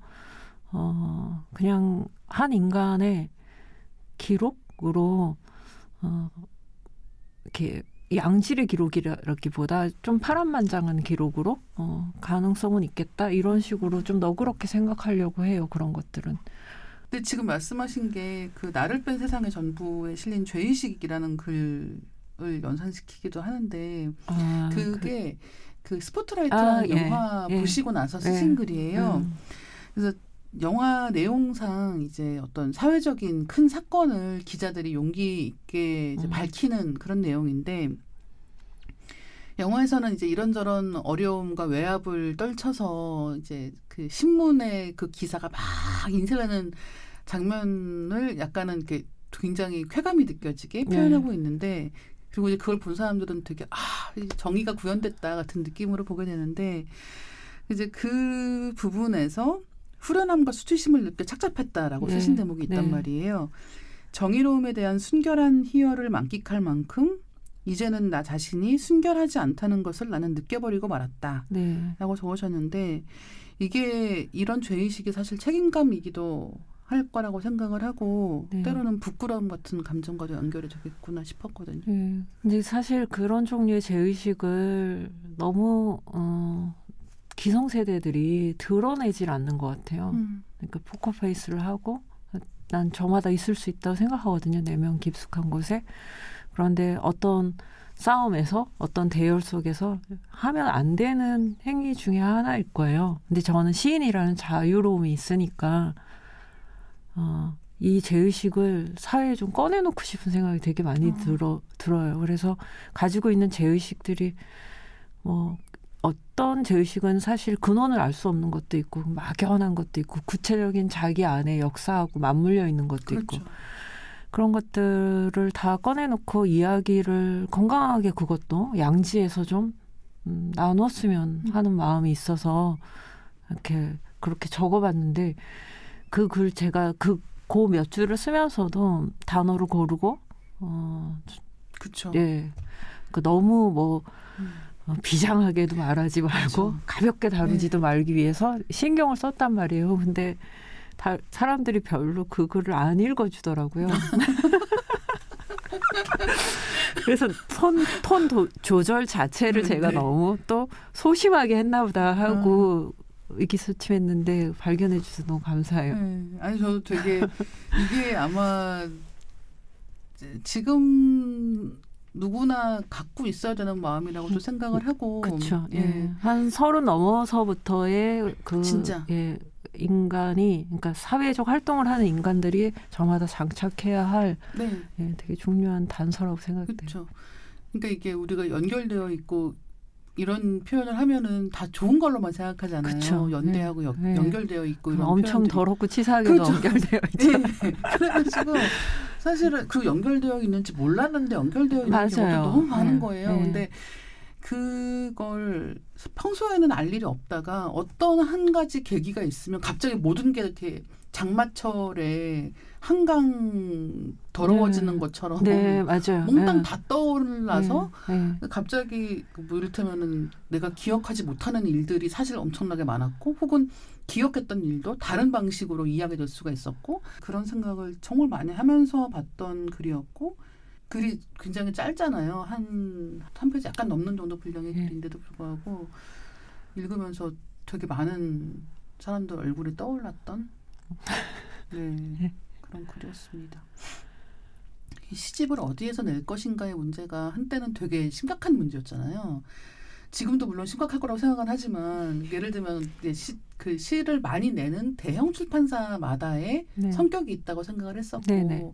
그냥 한 인간의 기록으로 이렇게 양질의 기록이라기보다 좀 파란만장한 기록으로 가능성은 있겠다 이런 식으로 좀 너그럽게 생각하려고 해요. 그런 것들은. 근데 지금 말씀하신 게 그 나를 뺀 세상의 전부에 실린 죄의식이라는 글을 연상시키기도 하는데 그게 그 스포트라이트라는 영화 보시고 나서 쓰신 글이에요. 그래서 영화 내용상 이제 어떤 사회적인 큰 사건을 기자들이 용기 있게 이제 밝히는 그런 내용인데 영화에서는 이제 이런저런 어려움과 외압을 떨쳐서 이제 그 신문의 그 기사가 막 인쇄하는 장면을 약간은 이렇게 굉장히 쾌감이 느껴지게 표현하고 있는데 그리고 이제 그걸 본 사람들은 되게 정의가 구현됐다 같은 느낌으로 보게 되는데 이제 그 부분에서 후련함과 수치심을 느껴 착잡했다라고 쓰신 대목이 있단 말이에요. 정의로움에 대한 순결한 희열을 만끽할 만큼 이제는 나 자신이 순결하지 않다는 것을 나는 느껴버리고 말았다. 라고 적으셨는데 이게 이런 죄의식이 사실 책임감이기도 할 거라고 생각을 하고 때로는 부끄러움 같은 감정과도 연결이 되겠구나 싶었거든요. 근데 사실 그런 종류의 죄의식을 너무 기성세대들이 드러내질 않는 것 같아요. 그러니까 포커페이스를 하고 난 저마다 있을 수 있다고 생각하거든요. 내면 깊숙한 곳에. 그런데 어떤 싸움에서 어떤 대열 속에서 하면 안 되는 행위 중에 하나일 거예요. 근데 저는 시인이라는 자유로움이 있으니까 이 죄의식을 사회에 좀 꺼내놓고 싶은 생각이 되게 많이 들어요. 그래서 가지고 있는 죄의식들이 뭐 어떤 죄의식은 사실 근원을 알 수 없는 것도 있고 막연한 것도 있고 구체적인 자기 안에 역사하고 맞물려 있는 것도 있고 그런 것들을 다 꺼내놓고 이야기를 건강하게 그것도 양지에서 좀 나눴으면 하는 마음이 있어서 이렇게 그렇게 적어봤는데 그 글 제가 그 몇 줄을 쓰면서도 단어를 고르고 그렇죠. 예, 그 너무 뭐 비장하게도 말하지 말고 가볍게 다루지도 말기 위해서 신경을 썼단 말이에요. 근데 사람들이 별로 그 글을 안 읽어주더라고요. 그래서 톤 조절 자체를 제가 너무 또 소심하게 했나 보다 하고 의기소침했는데 발견해 주셔서 너무 감사해요. 아니 저도 되게 이게 아마 지금 누구나 갖고 있어야 되는 마음이라고도 생각을 하고. 그렇죠. 예. 예. 한 30 넘어서부터의 그 진짜. 예, 인간이 그러니까 사회적 활동을 하는 인간들이 저마다 장착해야 할 네. 예, 되게 중요한 단서라고 생각돼요. 그렇죠. 그러니까 이게 우리가 연결되어 있고 이런 표현을 하면은 다 좋은 걸로만 생각하잖아요. 그쵸. 연대하고 네. 연결되어 있고 이런 엄청 표현들이. 더럽고 치사하게도 그렇죠. 연결되어 있죠. 네. 그래가지고 사실은 그 연결되어 있는지 몰랐는데 연결되어 있는 맞아요. 경우도 너무 많은 네. 거예요. 네. 근데 그걸 평소에는 알 일이 없다가 어떤 한 가지 계기가 있으면 갑자기 모든 게 이렇게 장마철에 한강 더러워지는 네. 것처럼 네, 맞아요. 몽땅 네. 다 떠올라서 네. 갑자기 뭐 이를테면은 내가 기억하지 못하는 일들이 사실 엄청나게 많았고 혹은 기억했던 일도 다른 방식으로 이해하게 될 수가 있었고 그런 생각을 정말 많이 하면서 봤던 글이었고 글이 굉장히 짧잖아요. 한 페이지 약간 넘는 정도 분량의 네. 글인데도 불구하고 읽으면서 되게 많은 사람들 얼굴이 떠올랐던 네, 그런 글이었습니다. 이 시집을 어디에서 낼 것인가의 문제가 한때는 되게 심각한 문제였잖아요. 지금도 물론 심각할 거라고 생각은 하지만 예를 들면 그 시를 많이 내는 대형 출판사마다의 네. 성격이 있다고 생각을 했었고 네네.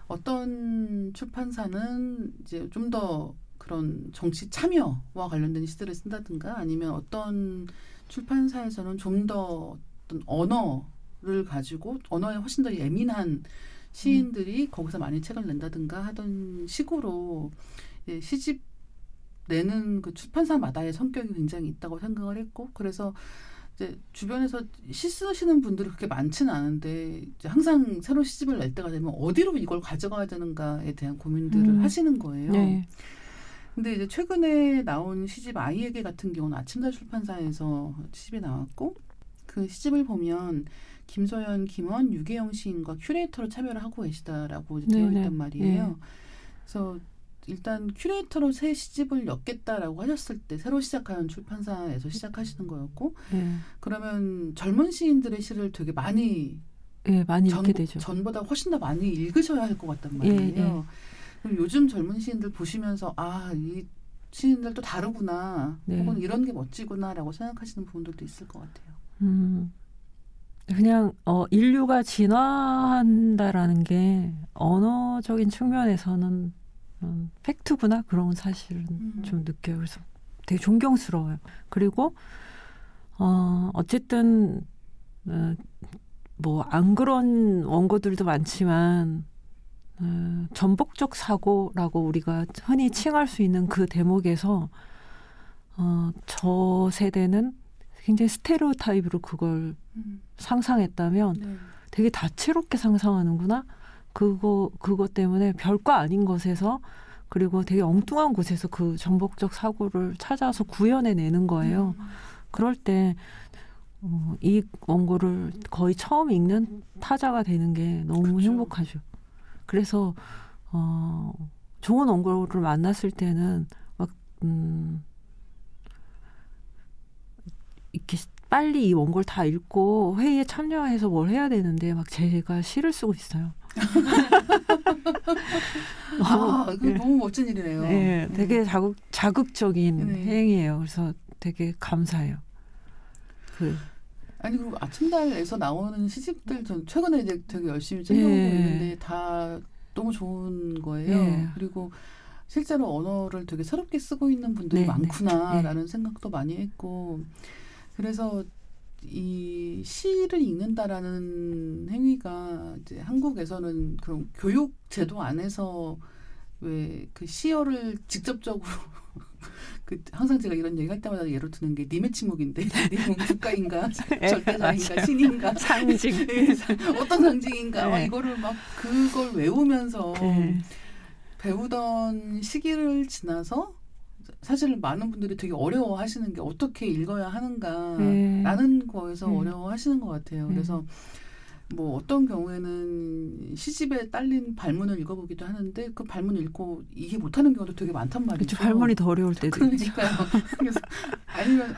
어떤 출판사는 이제 좀 더 그런 정치 참여와 관련된 시들을 쓴다든가 아니면 어떤 출판사에서는 좀 더 어떤 언어를 가지고 언어에 훨씬 더 예민한 시인들이 거기서 많이 책을 낸다든가 하던 식으로 시집 내는 그 출판사마다의 성격이 굉장히 있다고 생각을 했고 그래서 이제 주변에서 시 쓰시는 분들이 그렇게 많지는 않은데 이제 항상 새로운 시집을 낼 때가 되면 어디로 이걸 가져가야 되는가에 대한 고민들을 하시는 거예요. 네. 근데 이제 최근에 나온 시집 아이에게 같은 경우는 아침달 출판사에서 시집이 나왔고 그 시집을 보면 김소연, 김원, 유계영 시인과 큐레이터로 참여를 하고 계시다라고 되어 네네. 있단 말이에요. 네. 그래서 일단 큐레이터로 새 시집을 엮겠다라고 하셨을 때 새로 시작하는 출판사에서 시작하시는 거였고 네. 그러면 젊은 시인들의 시를 되게 많이 예, 많이 읽게 되죠. 전보다 훨씬 더 많이 읽으셔야 할 것 같단 말이에요. 예. 그럼 요즘 젊은 시인들 보시면서 이 시인들 또 다르구나 네. 혹은 이런 게 멋지구나라고 생각하시는 부분들도 있을 것 같아요. 그냥 인류가 진화한다라는 게 언어적인 측면에서는 팩트구나 그런 사실은 좀 느껴요. 그래서 되게 존경스러워요. 그리고 어쨌든 뭐 안 그런 원고들도 많지만 전복적 사고라고 우리가 흔히 칭할 수 있는 그 대목에서 저 세대는 굉장히 스테레오타입으로 그걸 상상했다면 네. 되게 다채롭게 상상하는구나. 그것 때문에 별거 아닌 것에서 그리고 되게 엉뚱한 곳에서 그 전복적 사고를 찾아서 구현해내는 거예요. 그럴 때 이 원고를 거의 처음 읽는 타자가 되는 게 너무 그렇죠. 행복하죠. 그래서 좋은 원고를 만났을 때는 막 이렇게 빨리 이 원고를 다 읽고 회의에 참여해서 뭘 해야 되는데 막 제가 시를 쓰고 있어요. 그거 너무 멋진 일이네요. 네, 되게 자극적인 네. 행위예요. 그래서 되게 감사해요. 아니 그리고 아침달에서 나오는 시집들 전 최근에 이제 되게 열심히 챙겨보고 네. 있는데 다 너무 좋은 거예요. 네. 그리고 실제로 언어를 되게 새롭게 쓰고 있는 분들이 네, 많구나라는 생각도 많이 했고 그래서 이 시를 읽는다라는 행위가 이제 한국에서는 그런 교육 제도 안에서 왜 그 시어를 직접적으로 항상 제가 이런 얘기할 때마다 예로 드는 게 님의 침묵인데 님은 국가인가 절대자인가 신인가 상징 어떤 상징인가 네. 이거를 막 그걸 외우면서 네. 배우던 시기를 지나서 사실 많은 분들이 되게 어려워하시는 게 어떻게 읽어야 하는가라는 거에서 어려워하시는 것 같아요. 그래서 뭐 어떤 경우에는 시집에 딸린 발문을 읽어보기도 하는데 그 발문을 읽고 이해 못하는 경우도 되게 많단 말이죠. 그렇죠. 발문이 더 어려울 때도 있죠. 그러니까요. 그래서 아니면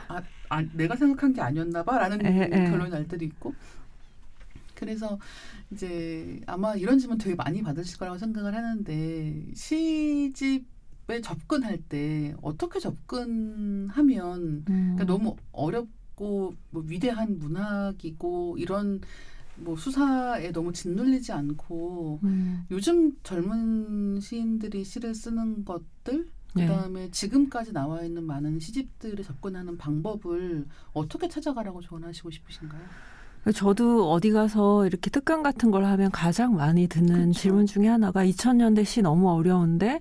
내가 생각한 게 아니었나 봐라는 결론이 날 때도 있고 그래서 이제 아마 이런 질문 되게 많이 받으실 거라고 생각을 하는데 시집 직업에 접근할 때 어떻게 접근하면 그러니까 너무 어렵고 뭐 위대한 문학이고 이런 뭐 수사에 너무 짓눌리지 않고 요즘 젊은 시인들이 시를 쓰는 것들 그다음에 지금까지 나와 있는 많은 시집들에 접근하는 방법을 어떻게 찾아가라고 조언하시고 싶으신가요? 저도 어디 가서 이렇게 특강 같은 걸 하면 가장 많이 듣는 그쵸. 질문 중에 하나가 2000년대 시 너무 어려운데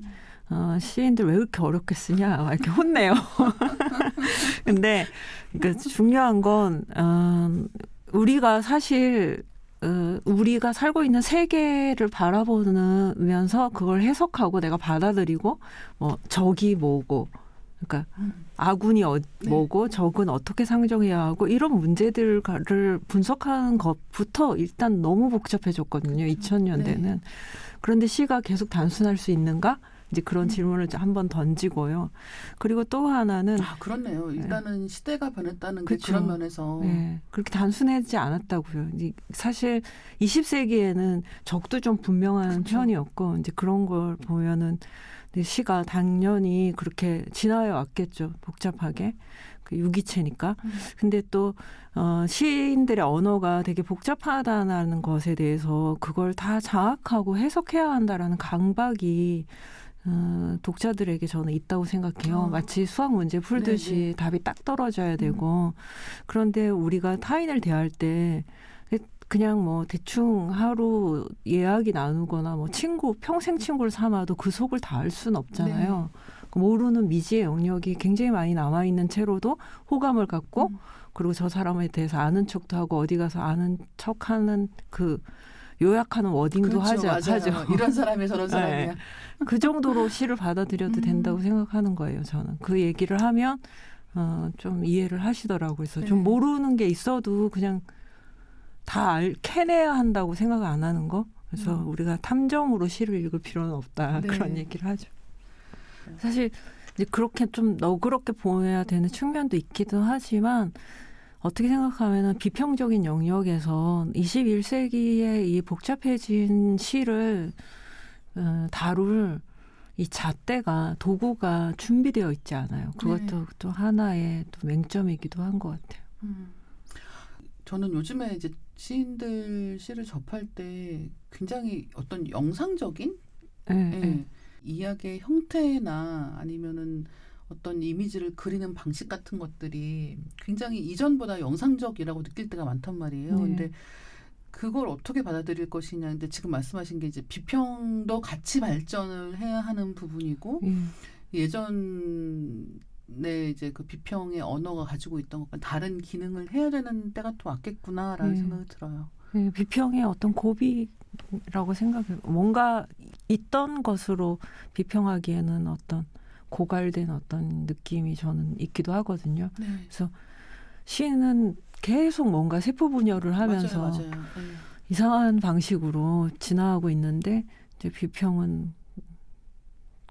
시인들 왜 그렇게 어렵게 쓰냐 막 이렇게 혼내요. 근데 그러니까 중요한 건 우리가 사실 우리가 살고 있는 세계를 바라보면서 그걸 해석하고 내가 받아들이고 뭐 적이 뭐고 그러니까 아군이 뭐고 적은 어떻게 상정해야 하고 이런 문제들을 분석하는 것부터 일단 너무 복잡해졌거든요. 2000년대는. 네. 그런데 시가 계속 단순할 수 있는가? 이제 그런 질문을 한번 던지고요. 그리고 또 하나는 그렇네요. 일단은 시대가 변했다는 게 그쵸. 그런 면에서 네, 그렇게 단순하지 않았다고요. 사실 20세기에는 적도 좀 분명한 그쵸. 편이었고 이제 그런 걸 보면은 시가 당연히 그렇게 진화해 왔겠죠. 복잡하게. 그 유기체니까. 근데 또 시인들의 언어가 되게 복잡하다는 것에 대해서 그걸 다 장악하고 해석해야 한다라는 강박이 독자들에게 저는 있다고 생각해요. 마치 수학 문제 풀듯이 네네. 답이 딱 떨어져야 되고 그런데 우리가 타인을 대할 때 그냥 뭐 대충 하루 이야기 나누거나 뭐 친구 평생 친구를 삼아도 그 속을 다 알 수는 없잖아요. 모르는 미지의 영역이 굉장히 많이 남아 있는 채로도 호감을 갖고 그리고 저 사람에 대해서 아는 척도 하고 어디 가서 아는 척하는 그 요약하는 워딩도 그렇죠, 하죠. 이런 사람이 저런 사람이야. 네. 그 정도로 시를 받아들여도 된다고 생각하는 거예요. 저는 그 얘기를 하면 좀 이해를 하시더라고요. 그래서 좀 모르는 게 있어도 그냥 다 캐내야 한다고 생각 안 하는 거. 그래서 우리가 탐정으로 시를 읽을 필요는 없다. 네. 그런 얘기를 하죠. 사실 이제 그렇게 좀 너그럽게 보여야 되는 측면도 있기도 하지만 어떻게 생각하면은 비평적인 영역에서 21세기의 이 복잡해진 시를 다룰 이 잣대가 도구가 준비되어 있지 않아요. 그것도 또 하나의 또 맹점이기도 한 것 같아요. 저는 요즘에 이제 시인들 시를 접할 때 굉장히 어떤 영상적인 이야기의 형태나 아니면은 어떤 이미지를 그리는 방식 같은 것들이 굉장히 이전보다 영상적이라고 느낄 때가 많단 말이에요. 근데 그걸 어떻게 받아들일 것이냐. 근데 지금 말씀하신 게 이제 비평도 같이 발전을 해야 하는 부분이고 예전에 이제 그 비평의 언어가 가지고 있던 것과 다른 기능을 해야 되는 때가 또 왔겠구나라는 생각이 들어요. 비평의 어떤 고비라고 생각해요. 뭔가 있던 것으로 비평하기에는 어떤 고갈된 어떤 느낌이 저는 있기도 하거든요. 그래서 시는 계속 뭔가 세포 분열을 하면서 맞아요. 이상한 방식으로 진화하고 있는데 이제 비평은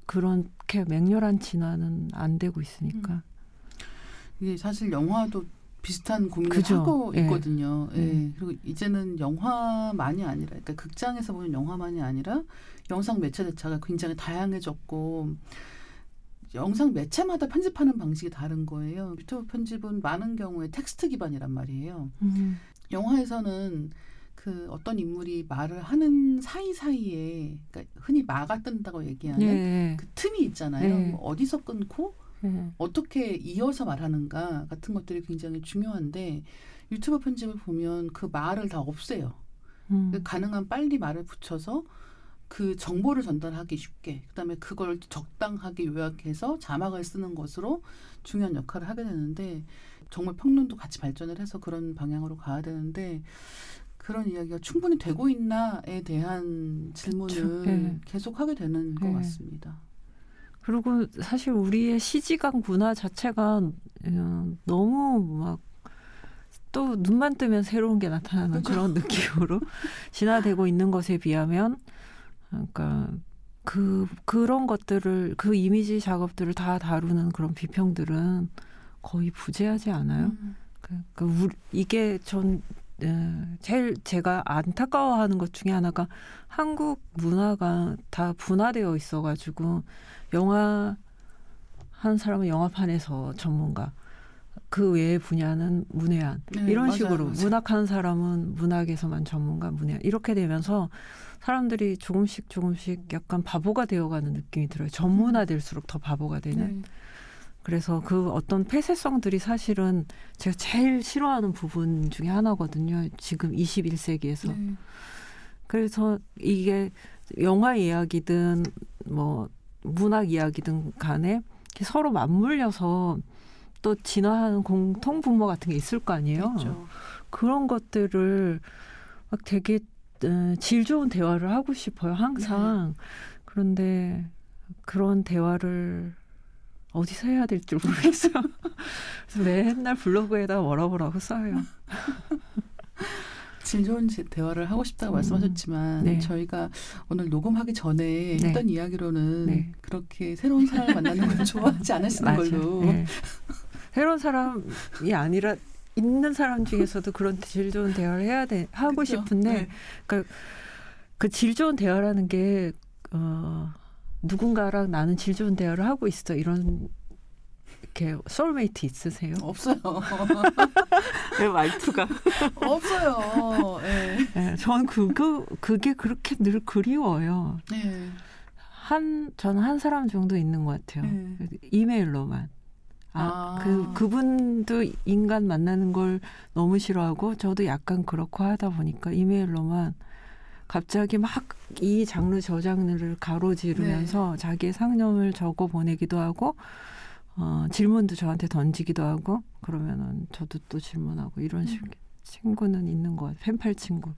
그렇게 맹렬한 진화는 안 되고 있으니까. 이게 사실 영화도 비슷한 고민을 그죠. 하고 있거든요. 그리고 이제는 영화만이 아니라, 그러니까 극장에서 보는 영화만이 아니라 영상 매체 자체가 굉장히 다양해졌고 영상 매체마다 편집하는 방식이 다른 거예요. 유튜브 편집은 많은 경우에 텍스트 기반이란 말이에요. 영화에서는 그 어떤 인물이 말을 하는 사이사이에 그러니까 흔히 마가 뜬다고 얘기하는 그 틈이 있잖아요. 뭐 어디서 끊고 어떻게 이어서 말하는가 같은 것들이 굉장히 중요한데 유튜브 편집을 보면 그 말을 다 없애요. 가능한 빨리 말을 붙여서 그 정보를 전달하기 쉽게 그다음에 그걸 적당하게 요약해서 자막을 쓰는 것으로 중요한 역할을 하게 되는데 정말 평론도 같이 발전을 해서 그런 방향으로 가야 되는데 그런 이야기가 충분히 되고 있나에 대한 질문을 계속 하게 되는 것 같습니다. 그리고 사실 우리의 시지각 문화 자체가 너무 막 또 눈만 뜨면 새로운 게 나타나는 그런 느낌으로 진화되고 있는 것에 비하면 그러니까 그런 것들을 그 이미지 작업들을 다 다루는 그런 비평들은 거의 부재하지 않아요. 그러니까 이게 전 제일 제가 안타까워하는 것 중에 하나가 한국 문화가 다 분화되어 있어가지고 영화 한 사람은 영화판에서 전문가, 그 외의 분야는 문외한 이런 맞아요, 식으로 맞아요. 문학하는 사람은 문학에서만 전문가, 문외한 이렇게 되면서 사람들이 조금씩 약간 바보가 되어가는 느낌이 들어요. 전문화될수록 더 바보가 되는. 네. 그래서 그 어떤 폐쇄성들이 사실은 제가 제일 싫어하는 부분 중에 하나거든요. 지금 21세기에서. 네. 그래서 이게 영화 이야기든 뭐 문학 이야기든 간에 서로 맞물려서 또 진화하는 공통 분모 같은 게 있을 거 아니에요. 그렇죠. 그런 것들을 막 되게 질 좋은 대화를 하고 싶어요. 항상. 그런데 그런 대화를 어디서 해야 될 줄 모르겠어요. 그래서 맨날 블로그에다 뭐라고 써요. 질 좋은 대화를 하고 싶다고 말씀하셨지만 네. 저희가 오늘 녹음하기 전에 네. 했던 이야기로는 네. 그렇게 새로운 사람을 만나는 걸 좋아하지 않으시는 맞아요. 걸로. 네. 새로운 사람이 아니라 있는 사람 중에서도 그런 질 좋은 대화를 하고 그쵸? 싶은데 네. 그러니까 그 질 좋은 대화라는 게 누군가랑 나는 질 좋은 대화를 하고 있어 이런 이렇게 소울메이트 있으세요? 없어요. 내 와이프가 없어요. 네. 네, 저는 그게 그렇게 늘 그리워요. 네. 저는 한 사람 정도 있는 것 같아요. 네. 이메일로만. 그분도 인간 만나는 걸 너무 싫어하고 저도 약간 그렇고 하다 보니까 이메일로만 갑자기 막 이 장르 저 장르를 가로지르면서 자기의 상념을 적어 보내기도 하고 질문도 저한테 던지기도 하고 그러면은 저도 또 질문하고 이런 식의 친구는 있는 것 같아요. 펜팔 친구.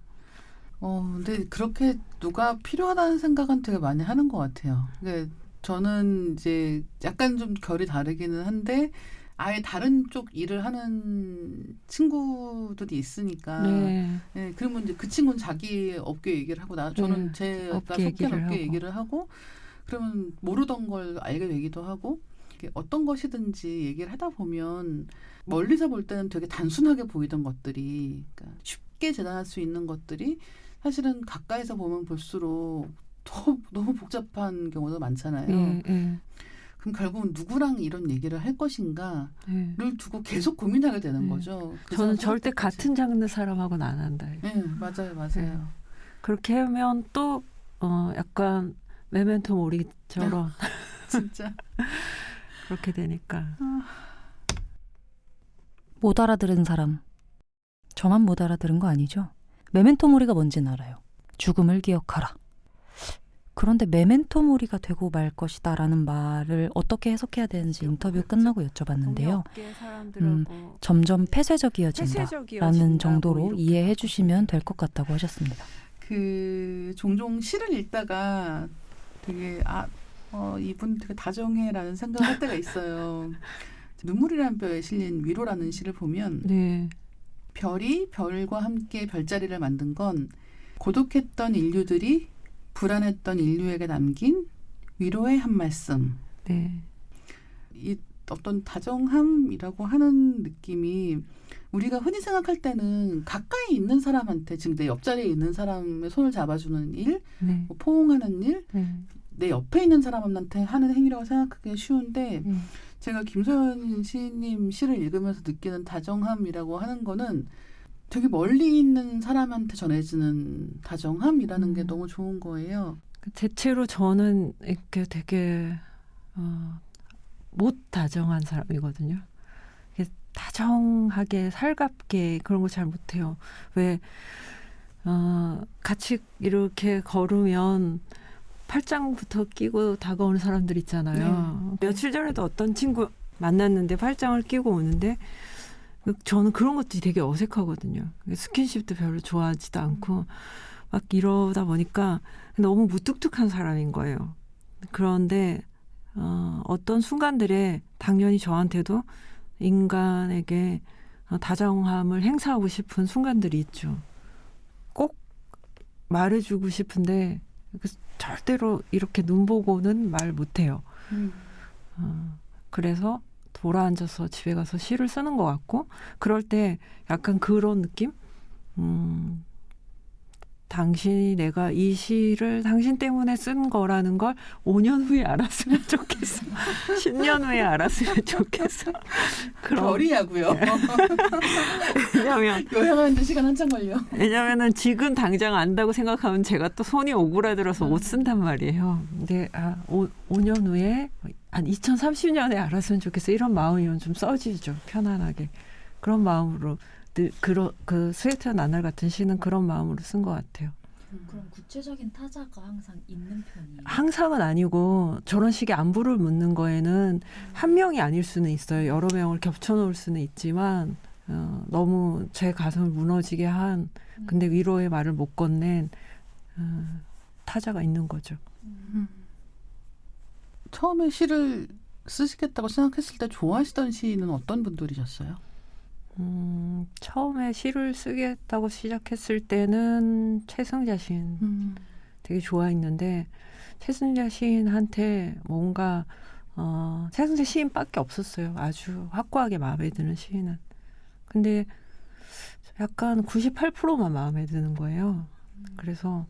근데 그렇게 누가 필요하다는 생각은 되게 많이 하는 것 같아요. 근데 저는 이제 약간 좀 결이 다르기는 한데 아예 다른 쪽 일을 하는 친구들이 있으니까. 네. 네, 그러면 이제 그 친구는 자기 업계 얘기를 하고 저는 네, 제가 업계 속한 업계 얘기를 얘기를 하고 그러면 모르던 걸 알게 되기도 하고 이렇게 어떤 것이든지 얘기를 하다 보면 멀리서 볼 때는 되게 단순하게 보이던 것들이 그러니까 쉽게 재단할 수 있는 것들이 사실은 가까이서 보면 볼수록 더 너무 복잡한 경우도 많잖아요. 네. 그럼 결국은 누구랑 이런 얘기를 할 것인가를 네. 두고 계속 고민하게 되는 네. 거죠. 그 저는 사람 절대 선택까지. 같은 장르 사람하고는 안 한다. 네, 맞아요. 네. 그렇게 하면 또 약간 메멘토 모리처럼 진짜. 그렇게 되니까. 못 알아들은 사람. 저만 못 알아들은 거 아니죠? 메멘토 모리가 뭔지는 알아요. 죽음을 기억하라. 그런데 메멘토 모리가 되고 말 것이다 라는 말을 어떻게 해석해야 되는지 인터뷰 끝나고 여쭤봤는데요. 점점 폐쇄적이어진다 라는 정도로 이해해 주시면 될 것 같다고 하셨습니다. 종종 시를 읽다가 되게 이분 되게 다정해라는 생각을 할 때가 있어요. 눈물이란 뼈에 실린 위로라는 시를 보면 네. 별이 별과 함께 별자리를 만든 건 고독했던 인류들이 불안했던 인류에게 남긴 위로의 한 말씀. 네. 이 어떤 다정함이라고 하는 느낌이 우리가 흔히 생각할 때는 가까이 있는 사람한테 지금 내 옆자리에 있는 사람의 손을 잡아주는 일, 네. 뭐 포옹하는 일, 네. 내 옆에 있는 사람한테 하는 행위라고 생각하기 쉬운데 제가 김소연 시인님 시를 읽으면서 느끼는 다정함이라고 하는 거는 되게 멀리 있는 사람한테 전해지는 다정함이라는 게 너무 좋은 거예요. 대체로 저는 이렇게 되게 못 다정한 사람이거든요. 다정하게 살갑게 그런 거 잘 못해요. 왜 같이 이렇게 걸으면 팔짱부터 끼고 다가오는 사람들 있잖아요. 며칠 전에도 어떤 친구 만났는데 팔짱을 끼고 오는데 저는 그런 것들이 되게 어색하거든요. 스킨십도 별로 좋아하지도 않고 막 이러다 보니까 너무 무뚝뚝한 사람인 거예요. 그런데 어떤 순간들에 당연히 저한테도 인간에게 다정함을 행사하고 싶은 순간들이 있죠. 꼭 말해주고 싶은데 절대로 이렇게 눈 보고는 말 못해요. 그래서 돌아앉아서 집에 가서 시를 쓰는 것 같고 그럴 때 약간 그런 느낌? 당신이 내가 이 시를 당신 때문에 쓴 거라는 걸 5년 후에 알았으면 좋겠어. 10년 후에 알았으면 좋겠어. 그럼 별이냐고요. 왜냐면 요양하는데 시간 한참 걸려. 왜냐면은 지금 당장 안다고 생각하면 제가 또 손이 오그라들어서 못 쓴단 말이에요. 근데 5년 후에 한 2030년에 알았으면 좋겠어. 이런 마음이면 좀 써지죠. 편안하게. 그런 마음으로 그 스웨트와 나날 같은 시는 그런 마음으로 쓴 것 같아요. 그럼 구체적인 타자가 항상 있는 편이에요. 항상은 아니고 저런 식의 안부를 묻는 거에는 한 명이 아닐 수는 있어요. 여러 명을 겹쳐놓을 수는 있지만 너무 제 가슴을 무너지게 한 근데 위로의 말을 못 건넨 타자가 있는 거죠. 처음에 시를 쓰시겠다고 생각했을 때 좋아하시던 시인은 어떤 분들이셨어요? 처음에 시를 쓰겠다고 시작했을 때는 최승자 시인 되게 좋아했는데 최승자 시인한테 뭔가 최승자 시인밖에 없었어요. 아주 확고하게 마음에 드는 시인은. 근데 약간 98%만 마음에 드는 거예요. 그래서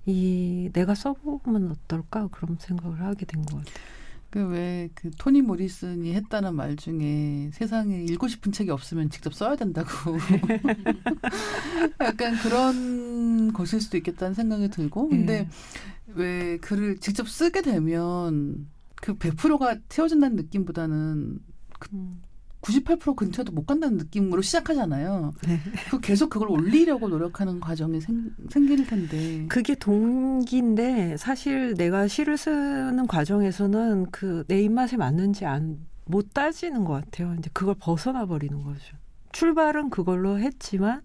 내가 써보면 어떨까 그런 생각을 하게 된 것 같아요. 그 토니 모리슨이 했다는 말 중에 세상에 읽고 싶은 책이 없으면 직접 써야 된다고 약간 그런 것일 수도 있겠다는 생각이 들고 근데 왜 글을 직접 쓰게 되면 그 100%가 채워진다는 느낌보다는 98% 근처도 못 간다는 느낌으로 시작하잖아요. 네. 그 계속 그걸 올리려고 노력하는 과정이 생길 텐데. 그게 동기인데 사실 내가 시를 쓰는 과정에서는 내 입맛에 맞는지 못 따지는 것 같아요. 이제 그걸 벗어나 버리는 거죠. 출발은 그걸로 했지만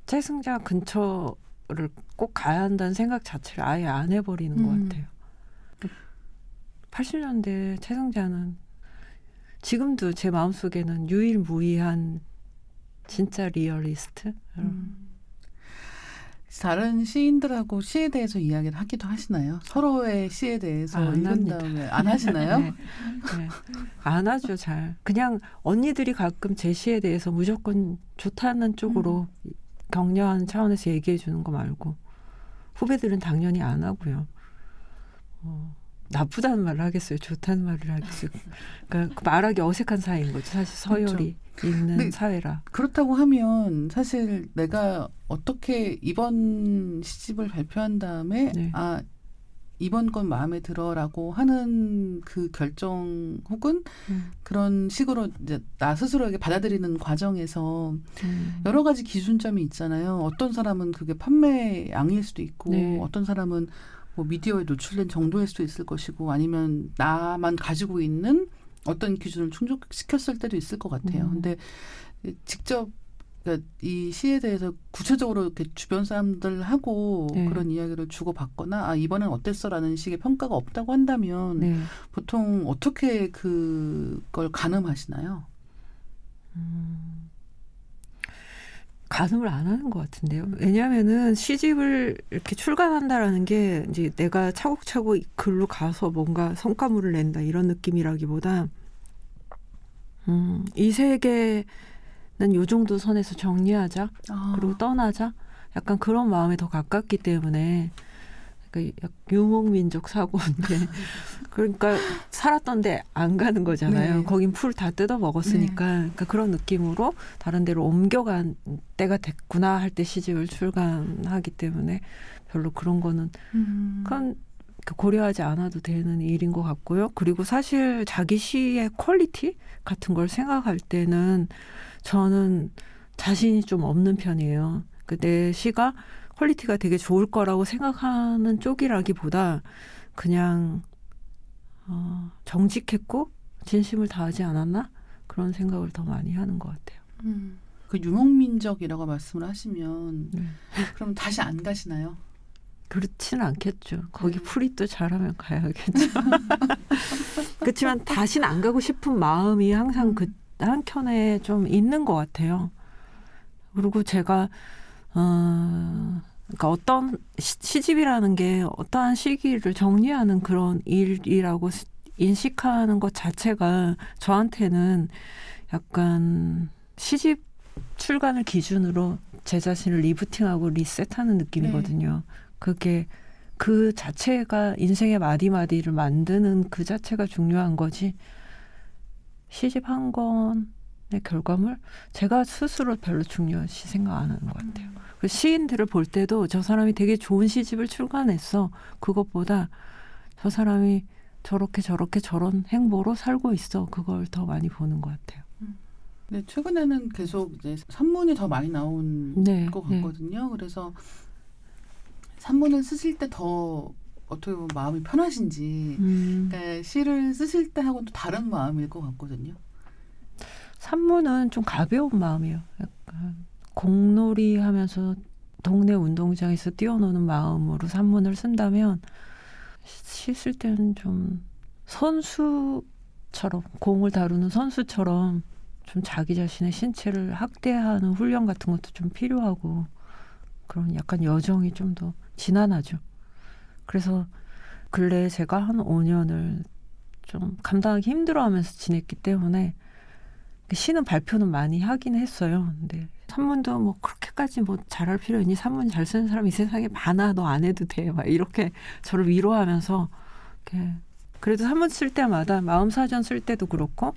최승자 근처를 꼭 가야 한다는 생각 자체를 아예 안 해버리는 것 같아요. 80년대 최승자는 지금도 제 마음속에는 유일무이한 진짜 리얼리스트. 다른 시인들하고 시에 대해서 이야기를 하기도 하시나요? 서로의 시에 대해서 안 읽은 합니다. 다음에 안 하시나요? 네. 안 하죠, 잘. 그냥 언니들이 가끔 제 시에 대해서 무조건 좋다는 쪽으로 격려하는 차원에서 얘기해 주는 거 말고 후배들은 당연히 안 하고요. 나쁘다는 말을 하겠어요? 좋다는 말을 하겠어요? 그러니까 말하기 어색한 사이인 거죠. 사실 서열이 있는 사회라. 그렇다고 하면 사실 내가 어떻게 이번 시집을 발표한 다음에 이번 건 마음에 들어라고 하는 그 결정 혹은 그런 식으로 이제 나 스스로에게 받아들이는 과정에서 여러 가지 기준점이 있잖아요. 어떤 사람은 그게 판매량일 수도 있고 어떤 사람은 뭐 미디어에 노출된 정도일 수도 있을 것이고 아니면 나만 가지고 있는 어떤 기준을 충족시켰을 때도 있을 것 같아요. 근데 직접 그러니까 이 시에 대해서 구체적으로 이렇게 주변 사람들하고 그런 이야기를 주고받거나 이번엔 어땠어라는 식의 평가가 없다고 한다면 보통 어떻게 그걸 가늠하시나요? 가늠을 안 하는 것 같은데요. 왜냐하면은 시집을 이렇게 출간한다라는 게 이제 내가 차곡차곡 글로 가서 뭔가 성과물을 낸다 이런 느낌이라기보다 이 세계는 요 정도 선에서 정리하자 그리고 떠나자 약간 그런 마음에 더 가깝기 때문에 그러니까 유목민족 사고인데 그러니까 살았던데 안 가는 거잖아요. 거긴 풀 다 뜯어 먹었으니까 그러니까 그런 느낌으로 다른 데로 옮겨간 때가 됐구나 할 때 시집을 출간하기 때문에 별로 그런 거는 그건 고려하지 않아도 되는 일인 것 같고요. 그리고 사실 자기 시의 퀄리티 같은 걸 생각할 때는 저는 자신이 좀 없는 편이에요. 내 시가 퀄리티가 되게 좋을 거라고 생각하는 쪽이라기보다 그냥 정직했고 진심을 다하지 않았나? 그런 생각을 더 많이 하는 것 같아요. 그 유목민족이라고 말씀을 하시면 그럼 다시 안 가시나요? 그렇지는 않겠죠. 거기 풀이 또 잘하면 가야겠죠. 그렇지만 다시는 안 가고 싶은 마음이 항상 그 한켠에 좀 있는 것 같아요. 그리고 제가 그러니까 어떤 시집이라는 게 어떠한 시기를 정리하는 그런 일이라고 인식하는 것 자체가 저한테는 약간 시집 출간을 기준으로 제 자신을 리부팅하고 리셋하는 느낌이거든요. 그게 그 자체가 인생의 마디마디를 만드는 그 자체가 중요한 거지. 시집 한 권의 결과물? 제가 스스로 별로 중요시 생각 안 하는 것 같아요. 그 시인들을 볼 때도 저 사람이 되게 좋은 시집을 출간했어. 그것보다 저 사람이 저렇게 저런 행보로 살고 있어. 그걸 더 많이 보는 것 같아요. 네, 최근에는 계속 이제 산문이 더 많이 나온 네, 것 같거든요. 그래서 산문을 쓰실 때 더 어떻게 보면 마음이 편하신지 그러니까 시를 쓰실 때 하고는 또 다른 마음일 것 같거든요. 산문은 좀 가벼운 마음이에요. 약간 공놀이 하면서 동네 운동장에서 뛰어노는 마음으로 산문을 쓴다면 시 쓸 때는 좀 선수처럼 공을 다루는 선수처럼 좀 자기 자신의 신체를 학대하는 훈련 같은 것도 좀 필요하고 그런 약간 여정이 좀 더 지난하죠. 그래서 근래에 제가 한 5년을 좀 감당하기 힘들어하면서 지냈기 때문에 시는 발표는 많이 하긴 했어요. 근데 산문도 뭐 그렇게까지 뭐 잘할 필요 있니? 산문 잘 쓰는 사람이 이 세상에 많아. 너 안 해도 돼. 막 이렇게 저를 위로하면서 이렇게 그래도 산문 쓸 때마다 마음사전 쓸 때도 그렇고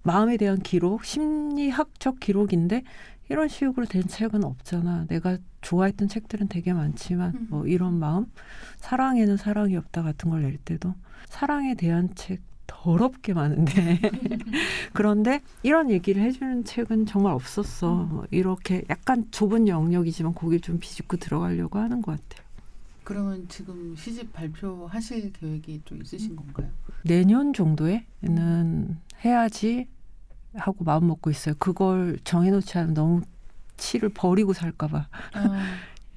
마음에 대한 기록, 심리학적 기록인데 이런 식으로 된 책은 없잖아. 내가 좋아했던 책들은 되게 많지만 뭐 이런 마음, 사랑에는 사랑이 없다 같은 걸 낼 때도 사랑에 대한 책 더럽게 많은데 그런데 이런 얘기를 해주는 책은 정말 없었어. 뭐 이렇게 약간 좁은 영역이지만 거길 좀 비집고 들어가려고 하는 것 같아요. 그러면 지금 시집 발표하실 계획이 또 있으신 건가요? 내년 정도에는 해야지 하고 마음 먹고 있어요. 그걸 정해놓지 않으면 너무 치를 버리고 살까봐.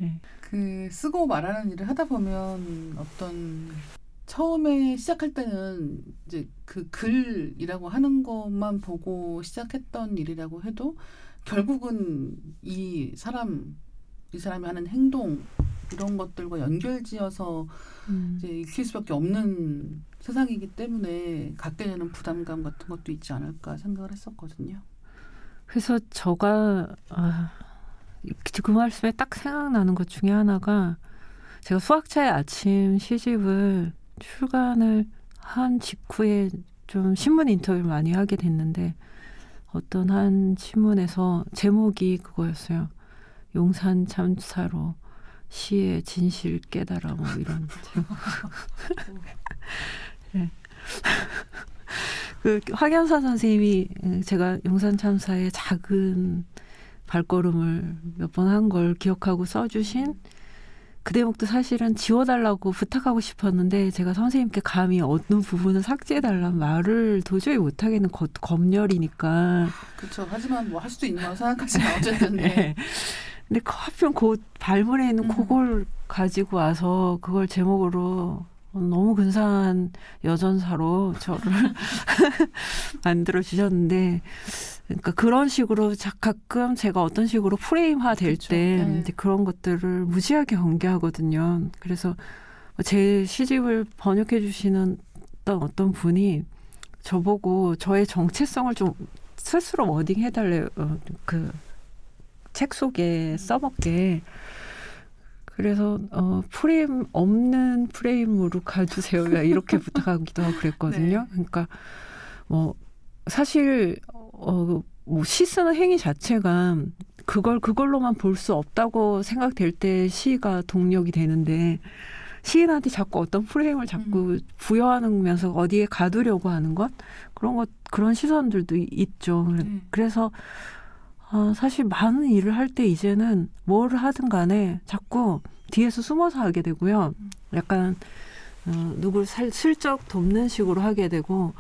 예. 그 쓰고 말하는 일을 하다 보면 어떤 처음에 시작할 때는 이제 그 글이라고 하는 것만 보고 시작했던 일이라고 해도 결국은 이 사람이 하는 행동 이런 것들과 연결지어서 이제 익힐 수밖에 없는 세상이기 때문에 갖게 되는 부담감 같은 것도 있지 않을까 생각을 했었거든요. 그래서 제가 그 말씀에 딱 생각나는 것 중에 하나가 제가 수학자의 아침 시집을 출간을 한 직후에 좀 신문 인터뷰를 많이 하게 됐는데 어떤 한 신문에서 제목이 그거였어요. 용산 참사로 시의 진실 깨달아 뭐 이런 제목. 네. 그 황현사 선생님이 제가 용산 참사의 작은 발걸음을 몇 번 한 걸 기억하고 써주신 그 대목도 사실은 지워달라고 부탁하고 싶었는데 제가 선생님께 감히 어느 부분을 삭제해달라는 말을 도저히 못하겠는 검열이니까. 그렇죠. 하지만 뭐 할 수도 있는 거 생각하지만 어쨌든. 네. 근데 하필 그 발문에 있는 그걸 가지고 와서 그걸 제목으로 너무 근사한 여전사로 저를 만들어 주셨는데 그러니까 그런 식으로 가끔 제가 어떤 식으로 프레임화 될 때 네. 이제 그런 것들을 무지하게 경계하거든요. 그래서 제 시집을 번역해 주시는 어떤 분이 저보고 저의 정체성을 좀 스스로 워딩 해달래요. 그 책 속에 써먹게. 그래서 프레임 없는 프레임으로 가주세요. 이렇게 부탁하기도 하고 그랬거든요. 네. 그러니까 뭐 사실 뭐 시 쓰는 행위 자체가 그걸로만 볼 수 없다고 생각될 때 시가 동력이 되는데 시인한테 자꾸 어떤 프레임을 자꾸 부여하면서 어디에 가두려고 하는 것 그런 시선들도 있죠. 그래서 사실 많은 일을 할 때 이제는 뭘 하든 간에 자꾸 뒤에서 숨어서 하게 되고요. 약간 누굴 슬쩍 돕는 식으로 하게 되고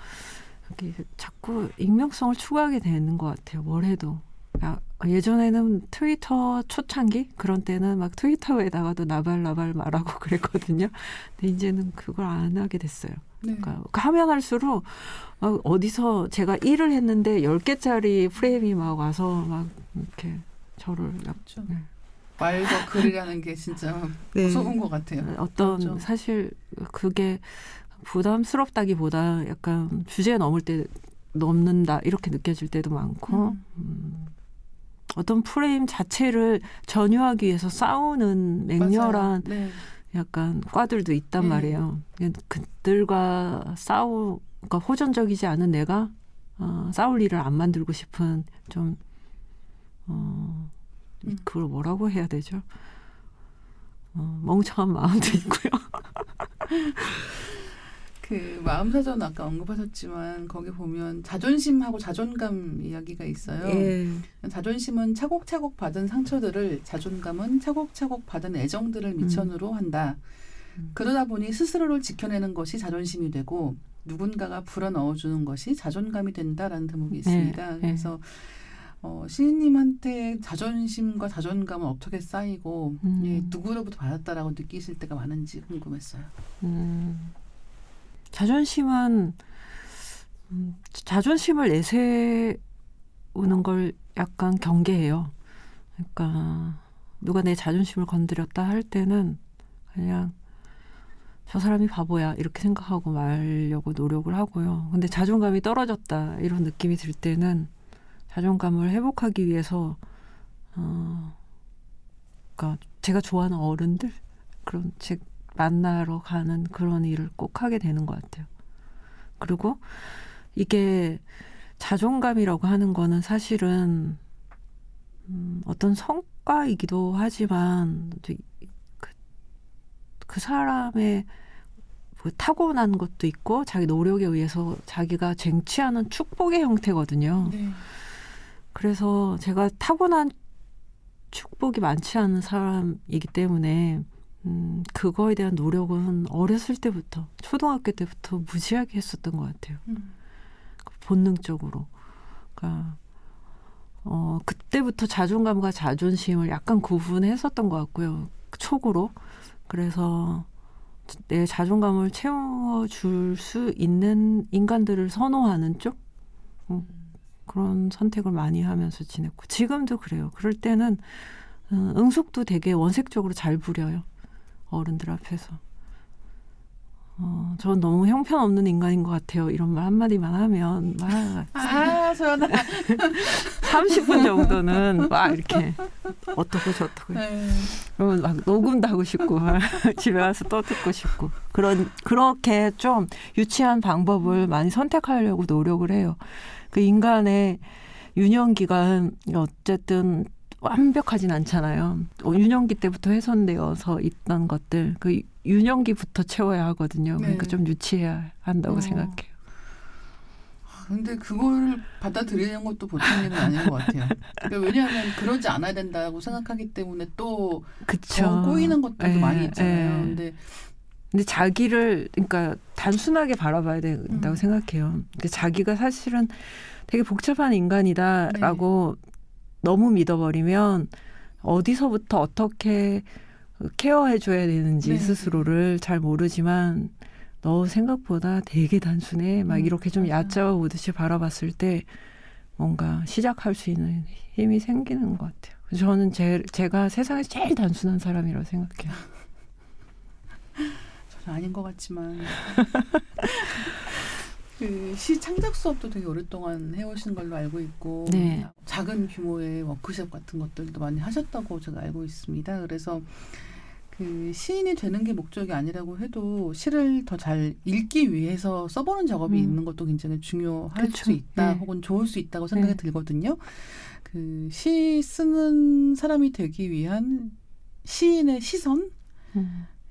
자꾸 익명성을 추구하게 되는 것 같아요. 뭘 해도. 예전에는 트위터 초창기 그런 때는 막 트위터에다가도 나발나발 말하고 그랬거든요. 근데 이제는 그걸 안 하게 됐어요. 네. 그러니까 하면 할수록 막 어디서 제가 일을 했는데 10개짜리 프레임이 막 와서 막 이렇게 저를 그렇죠. 네. 말과 글이라는 게 진짜 네. 무서운 것 같아요. 어떤 그렇죠. 사실 그게 부담스럽다기보다 약간 주제 넘는다 이렇게 느껴질 때도 많고 어떤 프레임 자체를 전유하기 위해서 싸우는 맹렬한 맞아요. 네. 약간 과들도 있단 네. 말이에요. 그들과 그러니까 호전적이지 않은 내가 싸울 일을 안 만들고 싶은 좀 그걸 뭐라고 해야 되죠? 멍청한 마음도 있고요. 그 마음사전 아까 언급하셨지만 거기 보면 자존심하고 자존감 이야기가 있어요. 예. 자존심은 차곡차곡 받은 상처들을, 자존감은 차곡차곡 받은 애정들을 미천으로 한다. 그러다 보니 스스로를 지켜내는 것이 자존심이 되고 누군가가 불어넣어주는 것이 자존감이 된다라는 대목이 있습니다. 그래서 시인님한테 자존심과 자존감은 어떻게 쌓이고 예, 누구로부터 받았다라고 느끼실 때가 많은지 궁금했어요. 자존심은 자존심을 내세우는 걸 약간 경계해요. 그러니까 누가 내 자존심을 건드렸다 할 때는 그냥 저 사람이 바보야 이렇게 생각하고 말려고 노력을 하고요. 근데 자존감이 떨어졌다 이런 느낌이 들 때는 자존감을 회복하기 위해서 그러니까 제가 좋아하는 어른들 그런 책 만나러 가는 그런 일을 꼭 하게 되는 것 같아요. 그리고 이게 자존감이라고 하는 거는 사실은 어떤 성과이기도 하지만 그 사람의 타고난 것도 있고 자기 노력에 의해서 자기가 쟁취하는 축복의 형태거든요. 네. 그래서 제가 타고난 축복이 많지 않은 사람이기 때문에 그거에 대한 노력은 어렸을 때부터 초등학교 때부터 무지하게 했었던 것 같아요. 본능적으로. 그러니까 그때부터 자존감과 자존심을 약간 구분했었던 것 같고요. 촉으로. 그래서 내 자존감을 채워줄 수 있는 인간들을 선호하는 쪽? 그런 선택을 많이 하면서 지냈고 지금도 그래요. 그럴 때는 응숙도 되게 원색적으로 잘 부려요. 어른들 앞에서. 전 너무 형편없는 인간인 것 같아요. 이런 말 한마디만 하면 막 소연아. 30분 정도는 막 이렇게 어떻고 저떻고 그러면 막 녹음도 하고 싶고 집에 와서 또 듣고 싶고 그렇게 좀 유치한 방법을 많이 선택하려고 노력을 해요. 그 인간의 유년기간 어쨌든 완벽하진 않잖아요. 유년기 때부터 훼손되어서 있던 것들 그 유년기부터 채워야 하거든요. 그러니까 네. 좀 유치해야 한다고 생각해요. 근데 그걸 받아들이는 것도 보통 일은 아닌 것 같아요. 그러니까 왜냐하면 그러지 않아야 된다고 생각하기 때문에 또 더 꼬이는 것들도 많이 있잖아요. 근데 자기를 그러니까 단순하게 바라봐야 된다고 생각해요. 근데 자기가 사실은 되게 복잡한 인간이다라고 너무 믿어버리면 어디서부터 어떻게 케어해줘야 되는지 스스로를 잘 모르지만 너 생각보다 되게 단순해. 막 이렇게 좀 얕잡아보듯이 바라봤을 때 뭔가 시작할 수 있는 힘이 생기는 것 같아요. 저는 제가 세상에서 제일 단순한 사람이라고 생각해요. 저는 아닌 것 같지만 그 시 창작 수업도 되게 오랫동안 해오신 걸로 알고 있고 네. 작은 규모의 워크숍 같은 것들도 많이 하셨다고 제가 알고 있습니다. 그래서 그 시인이 되는 게 목적이 아니라고 해도 시를 더 잘 읽기 위해서 써보는 작업이 있는 것도 굉장히 중요할 그쵸. 수 있다, 네. 혹은 좋을 수 있다고 생각이 들거든요. 그 시 쓰는 사람이 되기 위한 시인의 시선,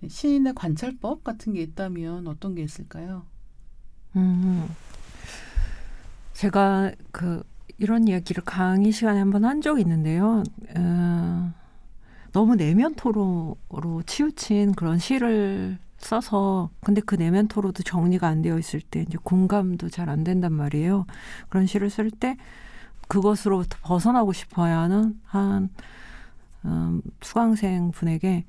시인의 관찰법 같은 게 있다면 어떤 게 있을까요? 제가 이런 이야기를 강의 시간에 한번 한 적이 있는데요. 너무 내면 토로로 치우친 그런 시를 써서 근데 그 내면 토로도 정리가 안 되어 있을 때 이제 공감도 잘 안 된단 말이에요. 그런 시를 쓸 때 그것으로부터 벗어나고 싶어야 하는 한 수강생 분에게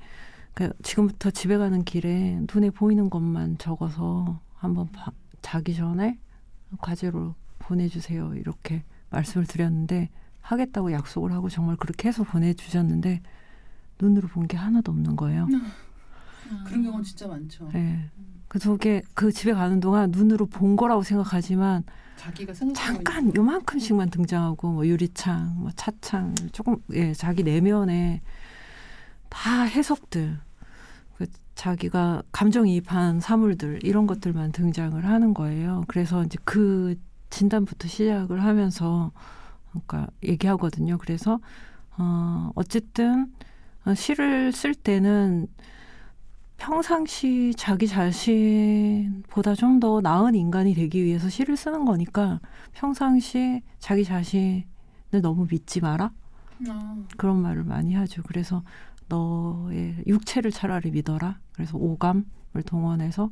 지금부터 집에 가는 길에 눈에 보이는 것만 적어서 한번 자기 전에 과제로 보내주세요. 이렇게 말씀을 드렸는데 하겠다고 약속을 하고 정말 그렇게 해서 보내주셨는데 눈으로 본 게 하나도 없는 거예요. 그런 경우는 진짜 많죠. 예. 그 속에 그 집에 가는 동안 눈으로 본 거라고 생각하지만 자기가 생각하고 잠깐 요만큼씩만 등장하고 뭐 유리창, 뭐 차창 조금 자기 내면에 다 해석들, 그 자기가 감정이입한 사물들 이런 것들만 등장을 하는 거예요. 그래서 이제 그 진단부터 시작을 하면서 그러니까 얘기하거든요. 그래서 어쨌든 시를 쓸 때는 평상시 자기 자신보다 좀 더 나은 인간이 되기 위해서 시를 쓰는 거니까 평상시 자기 자신을 너무 믿지 마라. 그런 말을 많이 하죠. 그래서 너의 육체를 차라리 믿어라. 그래서 오감을 동원해서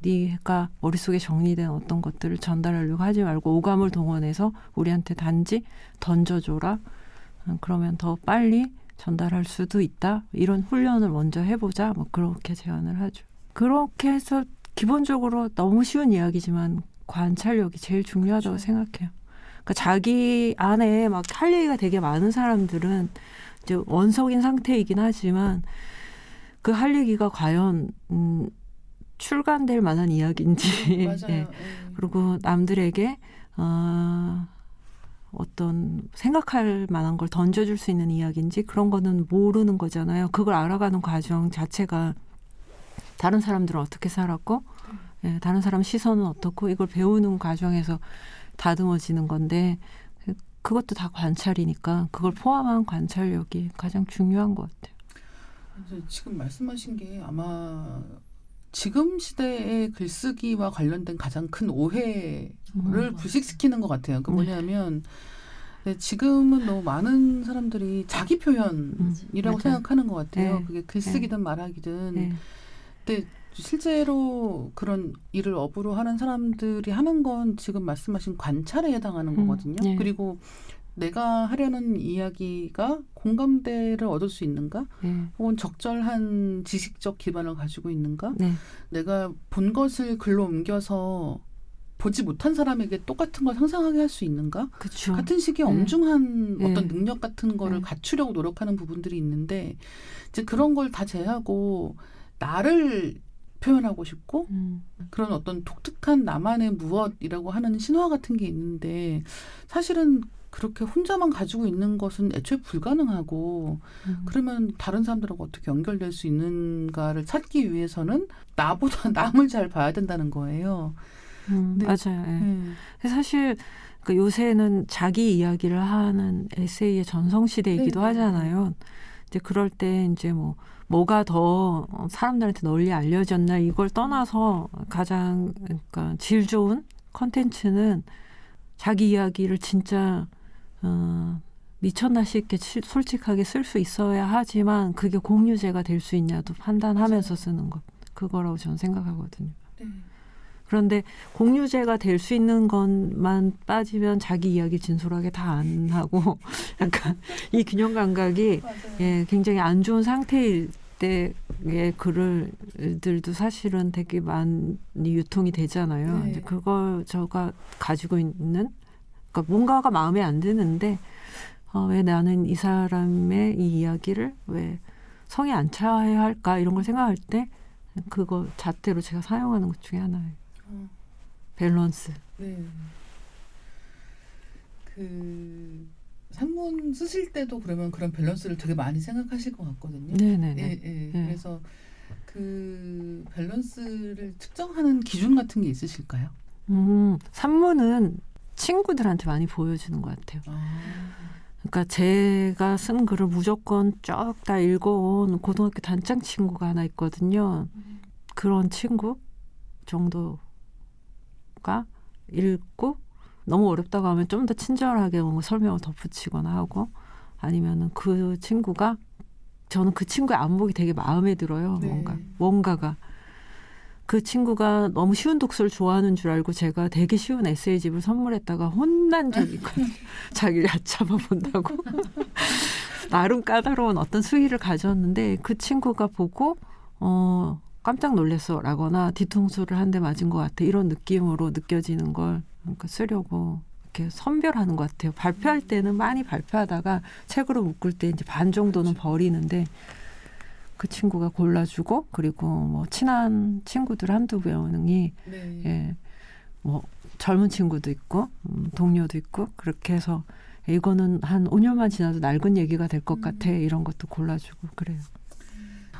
네가 머릿속에 정리된 어떤 것들을 전달하려고 하지 말고 오감을 동원해서 우리한테 단지 던져줘라. 그러면 더 빨리 전달할 수도 있다. 이런 훈련을 먼저 해보자. 뭐 그렇게 제안을 하죠. 그렇게 해서 기본적으로 너무 쉬운 이야기지만 관찰력이 제일 중요하다고 그렇죠. 생각해요. 그러니까 자기 안에 막 할 얘기가 되게 많은 사람들은 이제 원석인 상태이긴 하지만 그 할 얘기가 과연 출간될 만한 이야기인지 맞아요. 예. 그리고 남들에게 어떤 생각할 만한 걸 던져줄 수 있는 이야기인지 그런 거는 모르는 거잖아요. 그걸 알아가는 과정 자체가 다른 사람들은 어떻게 살았고 예, 다른 사람 시선은 어떻고 이걸 배우는 과정에서 다듬어지는 건데 그것도 다 관찰이니까 그걸 포함한 관찰력이 가장 중요한 것 같아요. 그래서 지금 말씀하신 게 아마 지금 시대의 글쓰기와 관련된 가장 큰 오해를 불식시키는 것 같아요. 그 뭐냐면 지금은 너무 많은 사람들이 자기 표현이라고 맞아요. 생각하는 것 같아요. 네. 그게 글쓰기든 말하기든. 네. 근데 실제로 그런 일을 업으로 하는 사람들이 하는 건 지금 말씀하신 관찰에 해당하는 거거든요. 네. 그리고 내가 하려는 이야기가 공감대를 얻을 수 있는가? 네. 혹은 적절한 지식적 기반을 가지고 있는가? 네. 내가 본 것을 글로 옮겨서 보지 못한 사람에게 똑같은 걸 상상하게 할 수 있는가? 그렇죠. 같은 시기에 네. 엄중한 네. 어떤 능력 같은 거를 네. 갖추려고 노력하는 부분들이 있는데 이제 그런 걸 다 제하고 나를 표현하고 싶고 그런 어떤 독특한 나만의 무엇이라고 하는 신화 같은 게 있는데 사실은 그렇게 혼자만 가지고 있는 것은 애초에 불가능하고 그러면 다른 사람들하고 어떻게 연결될 수 있는가를 찾기 위해서는 나보다 남을 잘 봐야 된다는 거예요. 네. 맞아요. 예. 사실 그 요새는 자기 이야기를 하는 에세이의 전성시대이기도 네. 하잖아요. 이제 그럴 때 이제 뭐가 더 사람들한테 널리 알려졌나 이걸 떠나서 가장 그러니까 질 좋은 컨텐츠는 자기 이야기를 진짜 미쳤나 싶게 솔직하게 쓸 수 있어야 하지만 그게 공유제가 될 수 있냐도 판단하면서 쓰는 것. 그거라고 저는 생각하거든요. 네. 그런데 공유제가 될 수 있는 것만 빠지면 자기 이야기 진솔하게 다 안 하고 약간 이 균형 감각이 굉장히 안 좋은 상태일 때의 글들도 사실은 되게 많이 유통이 되잖아요. 네. 이제 그걸 저가 가지고 있는 그러니까 뭔가가 마음에 안 드는데 왜 나는 이 사람의 이 이야기를 왜 성에 안 차야 할까 이런 걸 생각할 때 그거 잣대로 제가 사용하는 것 중에 하나예요. 밸런스. 네. 그 산문 쓰실 때도 그러면 그런 밸런스를 되게 많이 생각하실 것 같거든요. 네네네. 예. 그래서 그 밸런스를 측정하는 기준 같은 게 있으실까요? 산문은 친구들한테 많이 보여주는 것 같아요. 그러니까 제가 쓴 글을 무조건 쭉 다 읽어온 고등학교 단짝 친구가 하나 있거든요. 그런 친구 정도가 읽고 너무 어렵다고 하면 좀 더 친절하게 뭔가 설명을 덧붙이거나 하고 아니면은 그 친구가 저는 그 친구의 안목이 되게 마음에 들어요. 네. 뭔가가 그 친구가 너무 쉬운 독서를 좋아하는 줄 알고 제가 되게 쉬운 에세이집을 선물했다가 혼난 적이 있거든요. 자기를 얕잡아 본다고. 나름 까다로운 어떤 수위를 가졌는데 그 친구가 보고 깜짝 놀랐어 라거나 뒤통수를 한 대 맞은 것 같아 이런 느낌으로 느껴지는 걸 그러니까 쓰려고 이렇게 선별하는 것 같아요. 발표할 때는 많이 발표하다가 책으로 묶을 때 이제 반 정도는 버리는데 그 친구가 골라주고 그리고 뭐 친한 친구들 한두 명이 네. 예, 뭐 젊은 친구도 있고 동료도 있고 그렇게 해서 이거는 한 5년만 지나도 낡은 얘기가 될 것 같아 이런 것도 골라주고 그래요.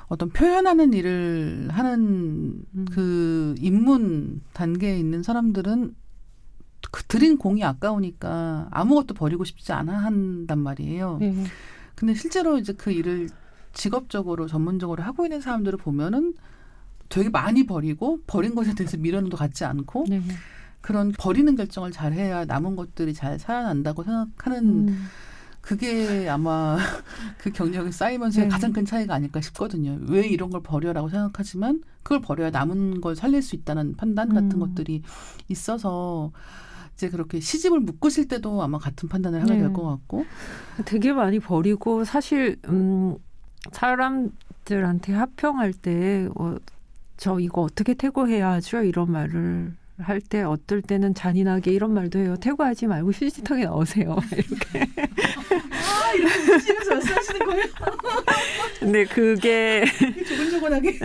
어떤 표현하는 일을 하는 그 입문 단계에 있는 사람들은 그 들인 공이 아까우니까 아무것도 버리고 싶지 않아 한단 말이에요. 예. 근데 실제로 이제 그 일을 직업적으로 전문적으로 하고 있는 사람들을 보면은 되게 많이 버리고 버린 것에 대해서 미련도 갖지 않고 네. 그런 버리는 결정을 잘 해야 남은 것들이 잘 살아난다고 생각하는 그게 아마 그 경력이 쌓이면서의 네. 가장 큰 차이가 아닐까 싶거든요. 왜 이런 걸 버려라고 생각하지만 그걸 버려야 남은 걸 살릴 수 있다는 판단 같은 것들이 있어서 이제 그렇게 시집을 묶으실 때도 아마 같은 판단을 하게 될 것 같고 되게 많이 버리고 사실 사람들한테 하평할 때 저 이거 어떻게 퇴고해야 하죠? 이런 말을 할 때 어떨 때는 잔인하게 이런 말도 해요. 퇴고하지 말고 휴지통에 넣으세요. 이렇게. 이렇게 집에서 말씀하시는 거예요? 근데 그게 조근조근하게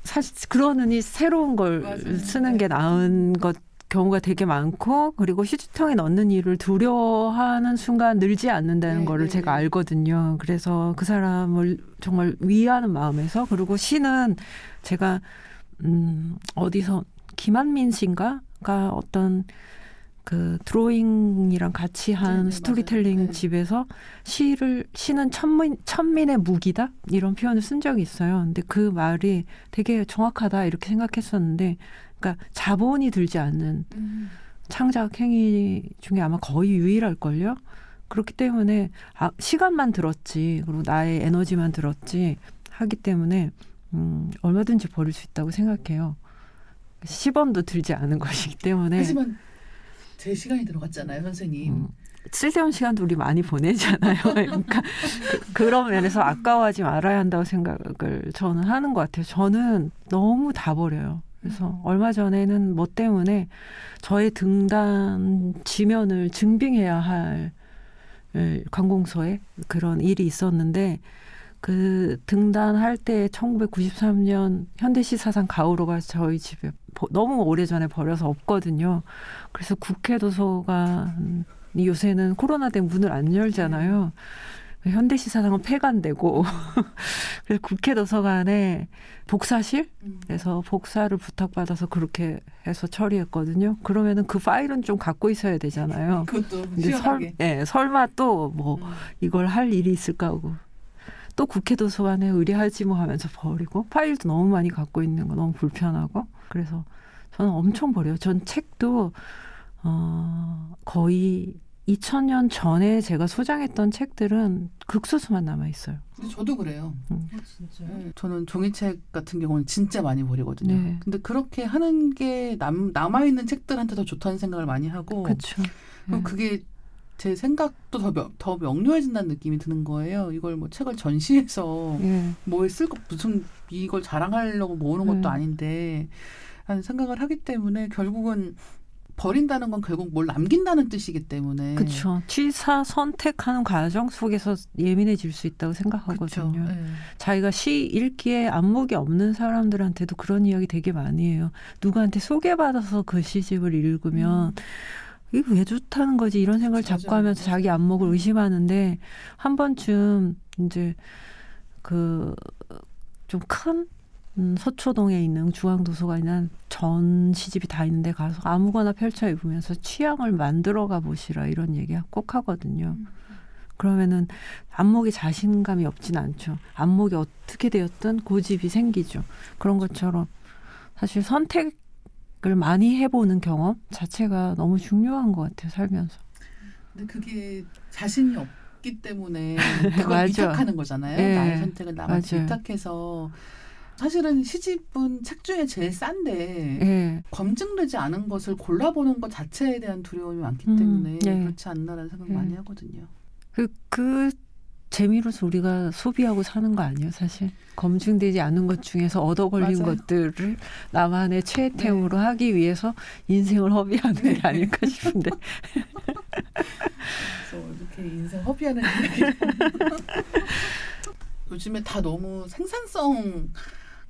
사실 그러느니 새로운 걸 맞아요. 쓰는 게 나은 것 경우가 되게 많고 그리고 휴지통에 넣는 일을 두려워하는 순간 늘지 않는다는 네, 거를 네. 제가 알거든요. 그래서 그 사람을 정말 위하는 마음에서 그리고 시는 제가 어디서 김한민 씨인가가 어떤 그 드로잉이랑 같이 한 네, 스토리텔링 맞아요. 네. 집에서 시는 천민의 무기다 이런 표현을 쓴 적이 있어요. 근데 그 말이 되게 정확하다 이렇게 생각했었는데, 그러니까 자본이 들지 않는 창작 행위 중에 아마 거의 유일할걸요. 그렇기 때문에 시간만 들었지 그리고 나의 에너지만 들었지 하기 때문에 얼마든지 버릴 수 있다고 생각해요. 10원도 들지 않은 것이기 때문에. 하지만 제 시간이 들어갔잖아요, 선생님. 쓸데없는 시간도 우리 많이 보내잖아요. 그러니까 그런 면에서 아까워하지 말아야 한다고 생각을 저는 하는 것 같아요. 저는 너무 다 버려요. 그래서 얼마 전에는 뭐 때문에 저의 등단 지면을 증빙해야 할 관공서에 그런 일이 있었는데 그 등단할 때 1993년 현대시사상 가오로가 저희 집에 너무 오래전에 버려서 없거든요. 그래서 국회 도서관 요새는 코로나 때문에 문을 안 열잖아요. 현대시사상은 폐간되고 그래서 국회 도서관에 복사실 그래서 복사를 부탁받아서 그렇게 해서 처리했거든요. 그러면은 그 파일은 좀 갖고 있어야 되잖아요. 그것도 근데 시원하게. 설마 또 뭐 이걸 할 일이 있을까 하고 또 국회 도서관에 의뢰하지 뭐 하면서 버리고 파일도 너무 많이 갖고 있는 거 너무 불편하고 그래서 저는 엄청 버려요. 전 책도 거의 2000년 전에 제가 소장했던 책들은 극소수만 남아 있어요. 근데 저도 그래요. 진짜요? 네, 저는 종이책 같은 경우는 진짜 많이 버리거든요. 네. 근데 그렇게 하는 게 남아있는 책들한테 더 좋다는 생각을 많이 하고 그렇죠. 그리고 그게 제 생각도 더 명료해진다는 느낌이 드는 거예요. 이걸 뭐 책을 전시해서 예. 뭐에 쓸거 무슨 이걸 자랑하려고 모으는 것도 아닌데 하는 생각을 하기 때문에 결국은 버린다는 건 결국 뭘 남긴다는 뜻이기 때문에 그렇죠. 취사 선택하는 과정 속에서 예민해질 수 있다고 생각하거든요. 그쵸. 네. 자기가 시 읽기에 안목이 없는 사람들한테도 그런 이야기 되게 많이 해요. 누구한테 소개받아서 그 시집을 읽으면 이거 왜 좋다는 거지 이런 생각을 자꾸 맞아요. 하면서 자기 안목을 의심하는데 한 번쯤 이제 그 좀 큰 서초동에 있는 중앙도서관이나 전 시집이 다 있는데 가서 아무거나 펼쳐 입으면서 취향을 만들어가 보시라 이런 얘기 꼭 하거든요. 그러면은 안목에 자신감이 없진 않죠. 안목이 어떻게 되었든 고집이 생기죠. 그런 것처럼 사실 선택을 많이 해보는 경험 자체가 너무 중요한 것 같아요. 살면서. 근데 그게 자신이 없기 때문에 그걸 맞아. 위탁하는 거잖아요. 네. 나의 선택을 남한테 맞아요. 위탁해서 사실은 시집은 책 중에 제일 싼데 예. 검증되지 않은 것을 골라보는 것 자체에 대한 두려움이 많기 때문에 예. 그렇지 않나라는 생각 예. 많이 하거든요. 그 재미로서 우리가 소비하고 사는 거 아니에요, 사실. 검증되지 않은 것 중에서 얻어 걸린 맞아요. 것들을 나만의 최애템으로 하기 위해서 인생을 허비하는 게 아닐까 싶은데. 그래서 이렇게 인생 허비하는 이야기. 요즘에 다 너무 생산성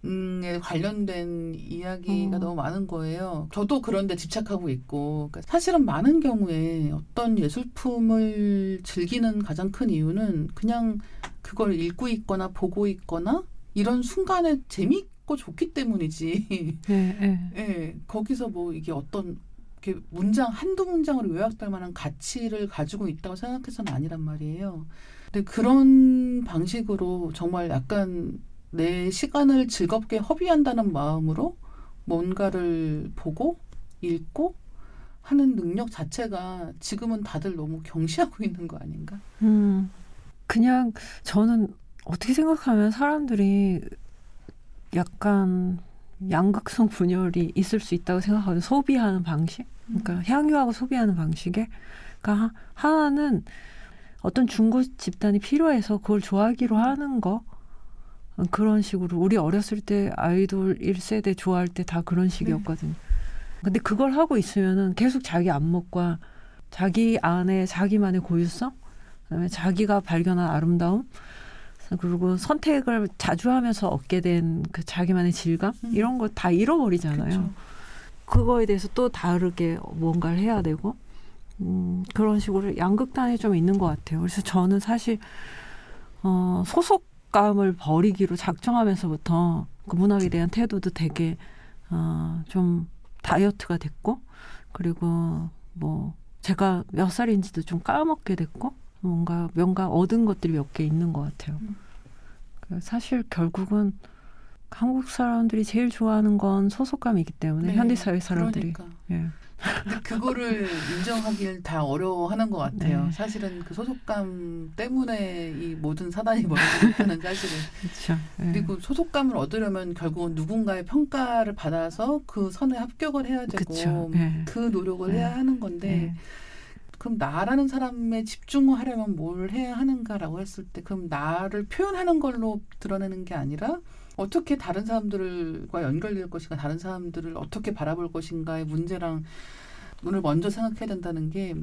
에 관련된 이야기가 너무 많은 거예요. 저도 그런데 집착하고 있고, 그러니까 사실은 많은 경우에 어떤 예술품을 즐기는 가장 큰 이유는 그냥 그걸 읽고 있거나 보고 있거나 이런 순간에 재미있고 좋기 때문이지. 네, 네. 예, 거기서 뭐 이게 어떤 이렇게 문장 한두 문장으로 요약될 만한 가치를 가지고 있다고 생각해서는 아니란 말이에요. 근데 그런 방식으로 정말 약간 내 시간을 즐겁게 허비한다는 마음으로 뭔가를 보고 읽고 하는 능력 자체가 지금은 다들 너무 경시하고 있는 거 아닌가? 그냥 저는 어떻게 생각하면 사람들이 약간 양극성 분열이 있을 수 있다고 생각하거든요. 소비하는 방식. 그러니까 향유하고 소비하는 방식에. 그러니까 하나는 어떤 중고 집단이 필요해서 그걸 좋아하기로 하는 거. 그런 식으로 우리 어렸을 때 아이돌 1세대 좋아할 때 다 그런 식이었거든요. 근데 그걸 하고 있으면은 계속 자기 안목과 자기 안에 자기만의 고유성, 그다음에 자기가 발견한 아름다움, 그리고 선택을 자주 하면서 얻게 된 그 자기만의 질감 이런 거 다 잃어버리잖아요. 그쵸. 그거에 대해서 또 다르게 뭔가를 해야 되고 그런 식으로 양극단이 좀 있는 것 같아요. 그래서 저는 사실 소속감을 버리기로 작정하면서부터 그 문학에 대한 태도도 되게 좀 다이어트가 됐고, 그리고 뭐 제가 몇 살인지도 좀 까먹게 됐고, 뭔가 얻은 것들이 몇 개 있는 것 같아요. 사실 결국은 한국 사람들이 제일 좋아하는 건 소속감이기 때문에 네, 현대사회 사람들이. 그러니까. 예. 근데 그거를 인정하길 다 어려워하는 것 같아요. 네. 사실은 그 소속감 때문에 이 모든 사단이 벌어지고 있다는 사실은. 그렇죠. 예. 그리고 소속감을 얻으려면 결국은 누군가의 평가를 받아서 그 선에 합격을 해야 되고 그쵸. 예. 그 노력을 예. 해야 하는 건데 예. 그럼 나라는 사람에 집중하려면 뭘 해야 하는가라고 했을 때 그럼 나를 표현하는 걸로 드러내는 게 아니라 어떻게 다른 사람들과 연결될 것인가, 다른 사람들을 어떻게 바라볼 것인가의 문제랑 눈을 먼저 생각해야 된다는 게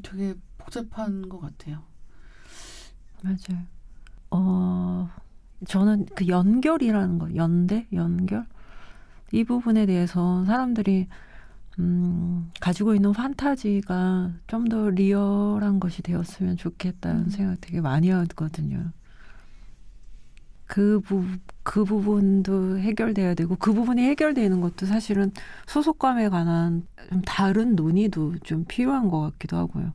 되게 복잡한 것 같아요. 맞아요. 저는 그 연결이라는 거, 연결? 이 부분에 대해서 사람들이 가지고 있는 판타지가 좀 더 리얼한 것이 되었으면 좋겠다는 생각 되게 많이 하거든요. 그 부분도 해결돼야 되고, 그 부분이 해결되는 것도 사실은 소속감에 관한 좀 다른 논의도 좀 필요한 것 같기도 하고요.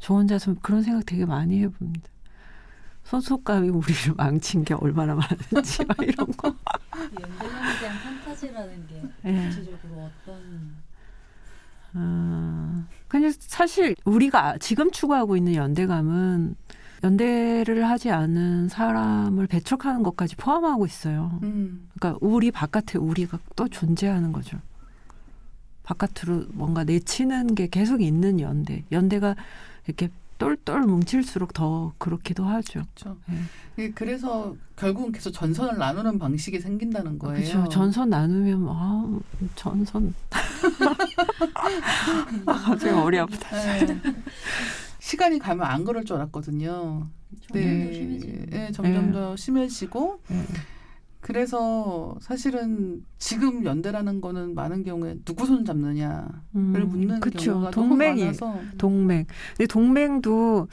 저 혼자서 그런 생각 되게 많이 해봅니다. 소속감이 우리를 망친 게 얼마나 많은지 막 이런 거. 연대감에 대한 판타지라는 게 예. 구체적으로 어떤 그냥 사실 우리가 지금 추구하고 있는 연대감은 연대를 하지 않은 사람을 배척하는 것까지 포함하고 있어요. 그러니까 우리 바깥에 우리가 또 존재하는 거죠. 바깥으로 뭔가 내치는 게 계속 있는 연대가 이렇게 똘똘 뭉칠수록 더 그렇기도 하죠. 그렇죠. 예. 그래서 결국은 계속 전선을 나누는 방식이 생긴다는 거예요. 그렇죠. 전선 나누면 전선 갑자기 머리 아프다. 네. 시간이 가면 안 그럴 줄 알았거든요. 점점 더 심해지는. 네, 점점 네. 더 심해지고 예. 그래서 사실은 지금 연대라는 거는 많은 경우에 누구 손 잡느냐를 묻는 그쵸. 경우가 동맹이. 너무 많아서 동맹. 근데 동맹도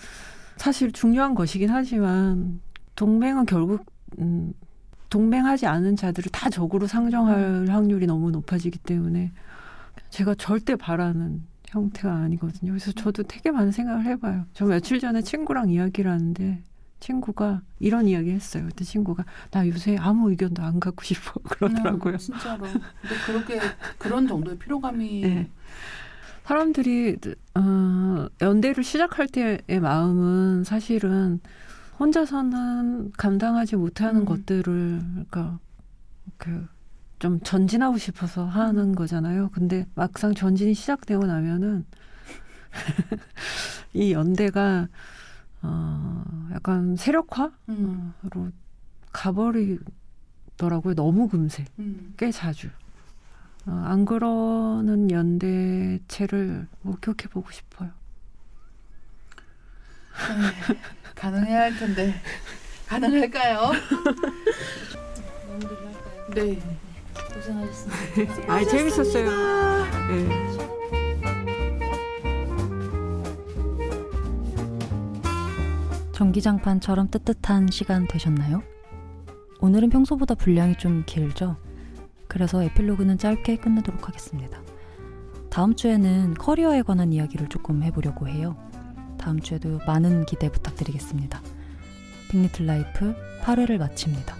사실 중요한 것이긴 하지만 동맹은 결국 동맹하지 않은 자들을 다 적으로 상정할 확률이 너무 높아지기 때문에 제가 절대 바라는 형태가 아니거든요. 그래서 저도 되게 많은 생각을 해봐요. 저 며칠 전에 친구랑 이야기를 하는데 친구가 이런 이야기 했어요. 그때 친구가 나 요새 아무 의견도 안 갖고 싶어 그러더라고요. 진짜로. 근데 그런 정도의 피로감이 네. 사람들이 연대를 시작할 때의 마음은 사실은 혼자서는 감당하지 못하는 것들을 그러니까 좀 전진하고 싶어서 하는 거잖아요. 근데 막상 전진이 시작되고 나면은 이 연대가 약간 세력화로 가버리더라고요. 너무 금세. 꽤 자주. 안 그러는 연대체를 목격해 보고 싶어요. 가능해야 할 텐데 가능할까요? 마무리를 할까요? 네. 고생하셨습니다. 아, 재밌었어요. 네. 전기장판처럼 뜨뜻한 시간 되셨나요? 오늘은 평소보다 분량이 좀 길죠? 그래서 에필로그는 짧게 끝내도록 하겠습니다. 다음 주에는 커리어에 관한 이야기를 조금 해보려고 해요. 다음 주에도 많은 기대 부탁드리겠습니다. 빅리틀 라이프 8회를 마칩니다.